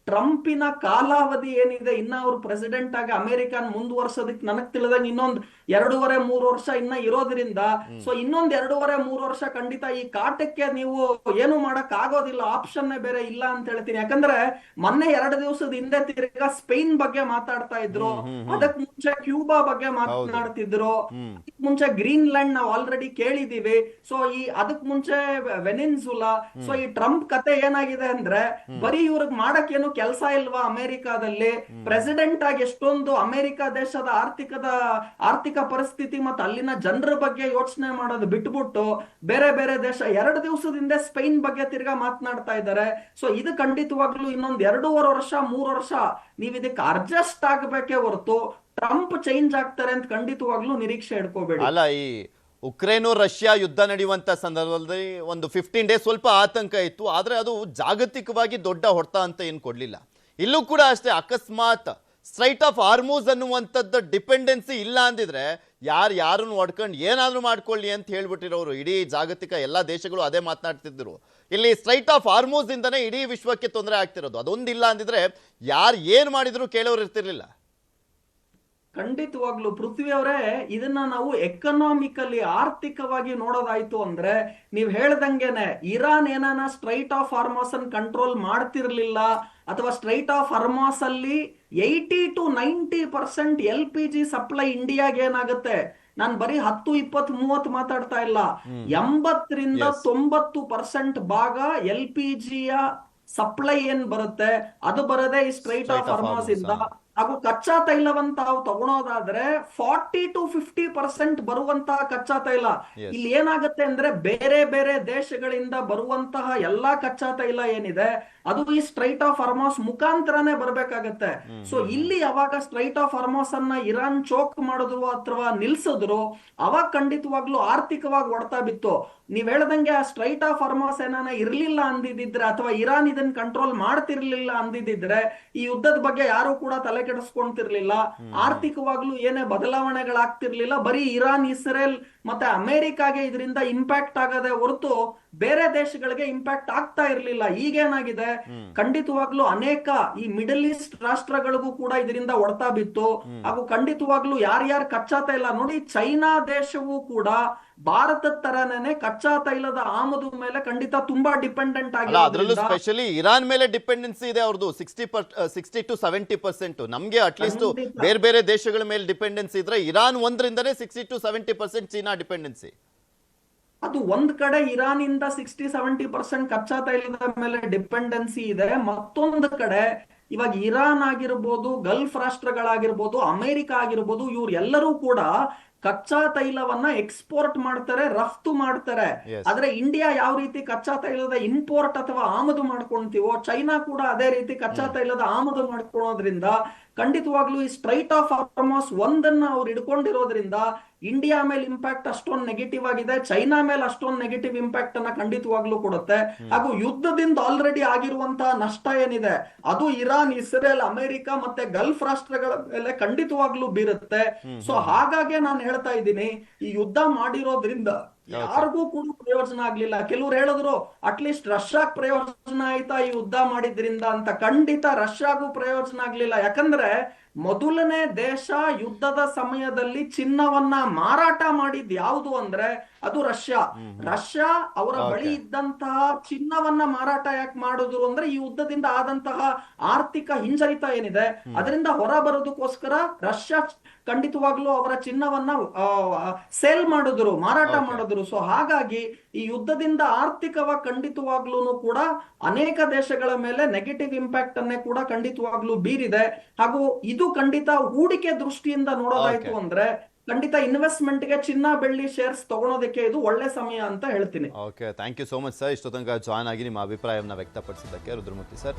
ಟ್ರಂಪಿನ ಕಾಲಾವಧಿ ಏನಿದೆ ಇನ್ನ ಅವ್ರು ಪ್ರೆಸಿಡೆಂಟ್ ಆಗಿ ಅಮೆರಿಕನ್ ಮುಂದುವರ್ಸೋದಕ್ಕೆ ನನಗ್ ತಿಳಿದಂಗೆ ಇನ್ನೊಂದ್ 2.5-3 ವರ್ಷ ಇನ್ನ ಇರೋದ್ರಿಂದ, ಸೊ ಇನ್ನೊಂದ್ 2.5-3 ವರ್ಷ ಖಂಡಿತ ಈ ಕಾಟಕ್ಕೆ ನೀವು ಏನು ಮಾಡಕ್ ಆಗೋದಿಲ್ಲ, ಆಪ್ಷನ್ ಬೇರೆ ಇಲ್ಲ ಅಂತ ಹೇಳ್ತೀನಿ. ಯಾಕಂದ್ರೆ ಮೊನ್ನೆ 2 ದಿವಸದ ಹಿಂದೆ ತಿರ್ಗಾ ಸ್ಪೇನ್ ಬಗ್ಗೆ ಮಾತಾಡ್ತಾ ಇದ್ರು, ಅದಕ್ ಮುಂಚೆ ಕ್ಯೂಬಾ ಬಗ್ಗೆ ಮಾತನಾಡ್ತಿದ್ರು, ಮುಂಚೆ ಗ್ರೀನ್ಲ್ಯಾಂಡ್ ನಾವು ಆಲ್ರೆಡಿ ಕೇಳಿದೀವಿ. ಸೊ ಈ ಅದಕ್ ಮುಂಚೆ ವೆನಿನ್ಸುಲಾ. ಸೊ ಈ ಟ್ರಂಪ್ ಕತೆ ಏನಾಗಿದೆ ಅಂದ್ರೆ, ಬರೀ ಇವ್ರಿಗೆ ಮಾಡಕ್ ಏನು ಕೆಲಸ ಇಲ್ವಾ ಅಮೆರಿಕಾದಲ್ಲಿ? ಪ್ರೆಸಿಡೆಂಟ್ ಆಗಿ ಎಷ್ಟೊಂದು ಅಮೆರಿಕ ದೇಶದ ಆರ್ಥಿಕ ಪರಿಸ್ಥಿತಿ ಮತ್ತು ಅಲ್ಲಿನ ಜನರ ಬಗ್ಗೆ ಯೋಚನೆ ಮಾಡೋದು ಬಿಟ್ಬಿಟ್ಟು ಬೇರೆ ಬೇರೆ ದೇಶ 2 ದಿವಸದಿಂದ ಸ್ಪೇನ್ ಬಗ್ಗೆ ತಿರ್ಗಾ ಮಾತನಾಡ್ತಾ ಇದ್ದಾರೆ. ಸೊ ಇದು ಖಂಡಿತವಾಗ್ಲೂ ಇನ್ನೊಂದ್ 2.5 ವರ್ಷ 3 ವರ್ಷ ನೀವ್ ಇದಕ್ಕೆ ಅಡ್ಜಸ್ಟ್ ಆಗ್ಬೇಕೇ ಹೊರತು ಟ್ರಂಪ್ ಚೇಂಜ್ ಆಗ್ತಾರೆ ಅಂತ ಖಂಡಿತವಾಗ್ಲೂ ನಿರೀಕ್ಷೆ ಇಟ್ಕೋಬೇಡಿ. ಅಲ್ಲ, ಈ ಉಕ್ರೇನು ರಷ್ಯಾ ಯುದ್ಧ ನಡೆಯುವಂತ ಸಂದರ್ಭದಲ್ಲಿ ಒಂದು 15 ಡೇಸ್ ಸ್ವಲ್ಪ ಆತಂಕ ಇತ್ತು. ಆದ್ರೆ ಅದು ಜಾಗತಿಕವಾಗಿ ದೊಡ್ಡ ಹೊಡೆತ ಅಂತ ಏನು ಕೊಡ್ಲಿಲ್ಲ. ಇಲ್ಲೂ ಕೂಡ ಅಷ್ಟೇ, ಅಕಸ್ಮಾತ್ ಸ್ಟ್ರೈಟ್ ಆಫ್ ಹಾರ್ಮೂಸ್ ಅನ್ನುವಂಥದ್ದು ಡಿಪೆಂಡೆನ್ಸಿ ಇಲ್ಲ ಅಂದಿದ್ರೆ ಯಾರನ್ನು ಹೊಡ್ಕೊಂಡು ಏನಾದ್ರೂ ಮಾಡ್ಕೊಳ್ಳಿ ಅಂತ ಹೇಳ್ಬಿಟ್ಟಿರೋರು. ಇಡೀ ಜಾಗತಿಕ ಎಲ್ಲ ದೇಶಗಳು ಅದೇ ಮಾತನಾಡ್ತಿದ್ರು. ಇಲ್ಲಿ ಸ್ಟ್ರೈಟ್ ಆಫ್ ಹಾರ್ಮೂಸ್ ಇಂದನೇ ಇಡೀ ವಿಶ್ವಕ್ಕೆ ತೊಂದರೆ ಆಗ್ತಿರೋದು. ಅದೊಂದಿಲ್ಲ ಅಂದಿದ್ರೆ ಯಾರು ಏನ್ ಮಾಡಿದ್ರು ಕೇಳೋರು ಇರ್ತಿರ್ಲಿಲ್ಲ. ಖಂಡಿತವಾಗ್ಲು ಪೃಥ್ವಿ ಅವರೇ, ಇದನ್ನ ನಾವು ಎಕನಾಮಿಕಲಿ ಆರ್ಥಿಕವಾಗಿ ನೋಡೋದಾಯ್ತು ಅಂದ್ರೆ ನೀವ್ ಹೇಳ್ದಂಗೆನೆ ಇರಾನ್ ಏನಾನ ಸ್ಟ್ರೈಟ್ ಆಫ್ ಹಾರ್ಮಸ್ ಅನ್ನು ಕಂಟ್ರೋಲ್ ಮಾಡ್ತಿರ್ಲಿಲ್ಲ, ಅಥವಾ ಸ್ಟ್ರೈಟ್ ಆಫ್ ಹಾರ್ಮಸ್ ಅಲ್ಲಿ 80 to 90% LPG ಸಪ್ಲೈ ಇಂಡಿಯಾಗೆ ಏನಾಗುತ್ತೆ, ನಾನ್ ಬರೀ 10, 20, 30 ಮಾತಾಡ್ತಾ ಇಲ್ಲ, 80ರಿಂದ 90% ಭಾಗ LPG ಯ ಸಪ್ಲೈ ಏನ್ ಬರುತ್ತೆ ಅದು ಬರದೇ ಈ ಸ್ಟ್ರೈಟ್ ಆಫ್ ಹಾರ್ಮಸ್ ಇಂದ. ಹಾಗೂ ಕಚ್ಚಾ ತೈಲವನ್ನು ತಾವು ತಗೊಳೋದಾದ್ರೆ 40 to 50% ಬರುವಂತಹ ಕಚ್ಚಾ ತೈಲ. Yes. ಇಲ್ಲಿ ಏನಾಗುತ್ತೆ ಅಂದ್ರೆ ಬೇರೆ ಬೇರೆ ದೇಶಗಳಿಂದ ಬರುವಂತಹ ಎಲ್ಲಾ ಕಚ್ಚಾ ತೈಲ ಏನಿದೆ ಅದು ಈ ಸ್ಟ್ರೈಟ್ ಆಫ್ ಹಾರ್ಮೋಸ್ ಮುಖಾಂತರನೇ ಬರ್ಬೇಕಾಗತ್ತೆ. ಸೊ ಇಲ್ಲಿ ಯಾವಾಗ ಸ್ಟ್ರೈಟ್ ಆಫ್ ಹಾರ್ಮೋಸ್ ಅನ್ನ ಇರಾನ್ ಚೋಕ್ ಮಾಡಿದ್ರು ಅಥವಾ ನಿಲ್ಸಿದ್ರು, ಅವಾಗ ಖಂಡಿತವಾಗ್ಲೂ ಆರ್ಥಿಕವಾಗಿ ಹೊಡೆತ ಬಿತ್ತು. ನೀವ್ ಹೇಳ್ದಂಗೆ ಆ ಸ್ಟ್ರೈಟ್ ಆಫ್ ಹಾರ್ಮೋಸ್ ಏನಾನ ಇರ್ಲಿಲ್ಲ ಅಂದಿದ್ರೆ ಅಥವಾ ಇರಾನ್ ಇದನ್ನ ಕಂಟ್ರೋಲ್ ಮಾಡ್ತಿರ್ಲಿಲ್ಲ ಅಂದಿದ್ರೆ ಈ ಯುದ್ಧದ ಬಗ್ಗೆ ಯಾರು ಕೂಡ ತಲೆ ಕೆಡಿಸ್ಕೊಂತಿರ್ಲಿಲ್ಲ. ಆರ್ಥಿಕವಾಗ್ಲೂ ಏನೇ ಬದಲಾವಣೆಗಳಾಗ್ತಿರ್ಲಿಲ್ಲ. ಬರೀ ಇರಾನ್, ಇಸ್ರೇಲ್ ಮತ್ತೆ ಅಮೆರಿಕಾಗೆ ಇದರಿಂದ ಇಂಪ್ಯಾಕ್ಟ್ ಆಗದೆ ಹೊರತು ಬೇರೆ ದೇಶಗಳಿಗೆ ಇಂಪ್ಯಾಕ್ಟ್ ಆಗ್ತಾ ಇರ್ಲಿಲ್ಲ. ಈಗೇನಾಗಿದೆ, ಖಂಡಿತವಾಗ್ಲೂ ಅನೇಕ ಈ ಮಿಡಲ್ ಈಸ್ಟ್ ರಾಷ್ಟ್ರಗಳಿಗೂ ಕೂಡ ಇದರಿಂದ ಹೊಡೆತ ಬಿತ್ತು. ಹಾಗೂ ಖಂಡಿತವಾಗ್ಲೂ ಯಾರ್ಯಾರು ಕಚ್ಚಾ ತೈಲ ನೋಡಿ, ಚೈನಾ ದೇಶವೂ ಕೂಡ ಭಾರತದ ತರನೇ ಕಚ್ಚಾ ತೈಲದ ಆಮದು ಮೇಲೆ ಖಂಡಿತ ತುಂಬಾ ಡಿಪೆಂಡೆಂಟ್ ಅಲ್ಲ, ಅದರಲ್ಲೂ ಆಗಿದೆ. ಸ್ಪೆಷಲಿ ಇರಾನ್ ಮೇಲೆ ಡಿಪೆಂಡೆನ್ಸಿ ಇದೆ ಅವ್ರದ್ದು 60 to 70%. ನಮ್ಗೆ ಅಟ್ಲೀಸ್ಟ್ ಖಂಡಿತ. ಬೇರೆ ಬೇರೆ ದೇಶಗಳ ಮೇಲೆ ಡಿಪೆಂಡೆನ್ಸಿ ಇದ್ರೆ ಇರಾನ್ ಒಂದರಿಂದನೇ 60 to 70% ಚೀನಾ ಡಿಪೆಂಡೆನ್ಸಿ. ಅದು ಒಂದ್ ಕಡೆ ಇರಾನ್ ಇಂದ 60-70% ಕಚ್ಚಾ ತೈಲದ ಮೇಲೆ ಡಿಪೆಂಡೆನ್ಸಿ ಇದೆ. ಮತ್ತೊಂದು ಕಡೆ ಇವಾಗ ಇರಾನ್ ಆಗಿರ್ಬೋದು, ಗಲ್ಫ್ ರಾಷ್ಟ್ರಗಳಾಗಿರ್ಬೋದು, ಅಮೆರಿಕ ಆಗಿರ್ಬೋದು, ಇವ್ರು ಎಲ್ಲರೂ ಕೂಡ ಕಚ್ಚಾ ತೈಲವನ್ನ ಎಕ್ಸ್ಪೋರ್ಟ್ ಮಾಡ್ತಾರೆ, ರಫ್ತು ಮಾಡ್ತಾರೆ. Yes. ಆದ್ರೆ ಇಂಡಿಯಾ ಯಾವ ರೀತಿ ಕಚ್ಚಾ ತೈಲದ ಇಂಪೋರ್ಟ್ ಅಥವಾ ಆಮದು ಮಾಡ್ಕೊಂತೀವೋ, ಚೈನಾ ಕೂಡ ಅದೇ ರೀತಿ ಕಚ್ಚಾ ತೈಲದ ಆಮದು ಮಾಡ್ಕೊಳ್ಳೋದ್ರಿಂದ ಖಂಡಿತವಾಗ್ಲೂ ಈ ಸ್ಟ್ರೈಟ್ ಆಫ್ ಹಾರ್ಮೋಸ್ ಒಂದನ್ನ ಅವ್ರು ಹಿಡ್ಕೊಂಡಿರೋದ್ರಿಂದ ಇಂಡಿಯಾ ಮೇಲೆ ಇಂಪ್ಯಾಕ್ಟ್ ಅಷ್ಟೊಂದು ನೆಗೆಟಿವ್ ಆಗಿದೆ, ಚೈನಾ ಮೇಲೆ ಅಷ್ಟೊಂದು ನೆಗೆಟಿವ್ ಇಂಪ್ಯಾಕ್ಟ್ ಅನ್ನ ಖಂಡಿತವಾಗ್ಲೂ ಕೊಡುತ್ತೆ. ಹಾಗೂ ಯುದ್ಧದಿಂದ ಆಲ್ರೆಡಿ ಆಗಿರುವಂತಹ ನಷ್ಟ ಏನಿದೆ ಅದು ಇರಾನ್, ಇಸ್ರೇಲ್, ಅಮೆರಿಕ ಮತ್ತೆ ಗಲ್ಫ್ ರಾಷ್ಟ್ರಗಳ ಮೇಲೆ ಖಂಡಿತವಾಗ್ಲೂ ಬೀರುತ್ತೆ. ಸೊ ಹಾಗಾಗಿ ನಾನು ಹೇಳ್ತಾ ಇದ್ದೀನಿ, ಈ ಯುದ್ಧ ಮಾಡಿರೋದ್ರಿಂದ ಯಾರಿಗೂ ಕೂಡ ಪ್ರಯೋಜನ ಆಗ್ಲಿಲ್ಲ. ಕೆಲವ್ರು ಹೇಳಿದ್ರು ಅಟ್ಲೀಸ್ಟ್ ರಷ್ಯಾಗ್ ಪ್ರಯೋಜನ ಆಯ್ತಾ ಈ ಯುದ್ಧ ಮಾಡಿದ್ರಿಂದ ಅಂತ. ಖಂಡಿತ ರಷ್ಯಾಗೂ ಪ್ರಯೋಜನ ಆಗ್ಲಿಲ್ಲ. ಯಾಕಂದ್ರೆ ಮೊದಲನೇ ದೇಶ ಯುದ್ಧದ ಸಮಯದಲ್ಲಿ ಚಿನ್ನವನ್ನ ಮಾರಾಟ ಮಾಡಿದ್ ಯಾವುದು ಅಂದ್ರೆ ಅದು ರಷ್ಯಾ. ರಷ್ಯಾ ಅವರ ಬಳಿ ಇದ್ದಂತಹ ಚಿನ್ನವನ್ನ ಮಾರಾಟ ಯಾಕೆ ಮಾಡಿದ್ರು ಅಂದ್ರೆ ಈ ಯುದ್ಧದಿಂದ ಆದಂತಹ ಆರ್ಥಿಕ ಹಿಂಜರಿತ ಏನಿದೆ ಅದರಿಂದ ಹೊರ ಬರೋದಕ್ಕೋಸ್ಕರ ರಷ್ಯಾ ಖಂಡಿತವಾಗ್ಲೂ ಅವರ ಚಿನ್ನವನ್ನ ಸೇಲ್ ಮಾಡಿದ್ರು, ಮಾರಾಟ ಮಾಡಿದ್ರು. ಸೊ ಹಾಗಾಗಿ ಈ ಯುದ್ಧದಿಂದ ಆರ್ಥಿಕವಾಗಿ ಖಂಡಿತವಾಗ್ಲೂ ಕೂಡ ಅನೇಕ ದೇಶಗಳ ಮೇಲೆ ನೆಗೆಟಿವ್ ಇಂಪ್ಯಾಕ್ಟ್ ಅನ್ನೇ ಕೂಡ ಖಂಡಿತವಾಗ್ಲೂ ಬೀರಿದೆ. ಹಾಗೂ ಇದು ಖಂಡಿತ ಹೂಡಿಕೆ ದೃಷ್ಟಿಯಿಂದ ನೋಡೋದಾಯ್ತು ಅಂದ್ರೆ ಖಂಡಿತ ಇನ್ವೆಸ್ಟ್ಮೆಂಟ್ ಗೆ ಚಿನ್ನ, ಬೆಳ್ಳಿ ಶೇರ್ಸ್ ತಗೊಳೋದಕ್ಕೆ ಇದು ಒಳ್ಳೆ ಸಮಯ ಅಂತ ಹೇಳ್ತೀನಿ. Okay, thank you so much sir. ಇಷ್ಟೊತ್ತನಕ ಜಾಯ್ನ್ ಆಗಿ ನಿಮ್ಮ ಅಭಿಪ್ರಾಯವನ್ನ ವ್ಯಕ್ತಪಡಿಸಿದ್ದಕ್ಕೆ ರುದ್ರಮೂರ್ತಿ ಸರ್.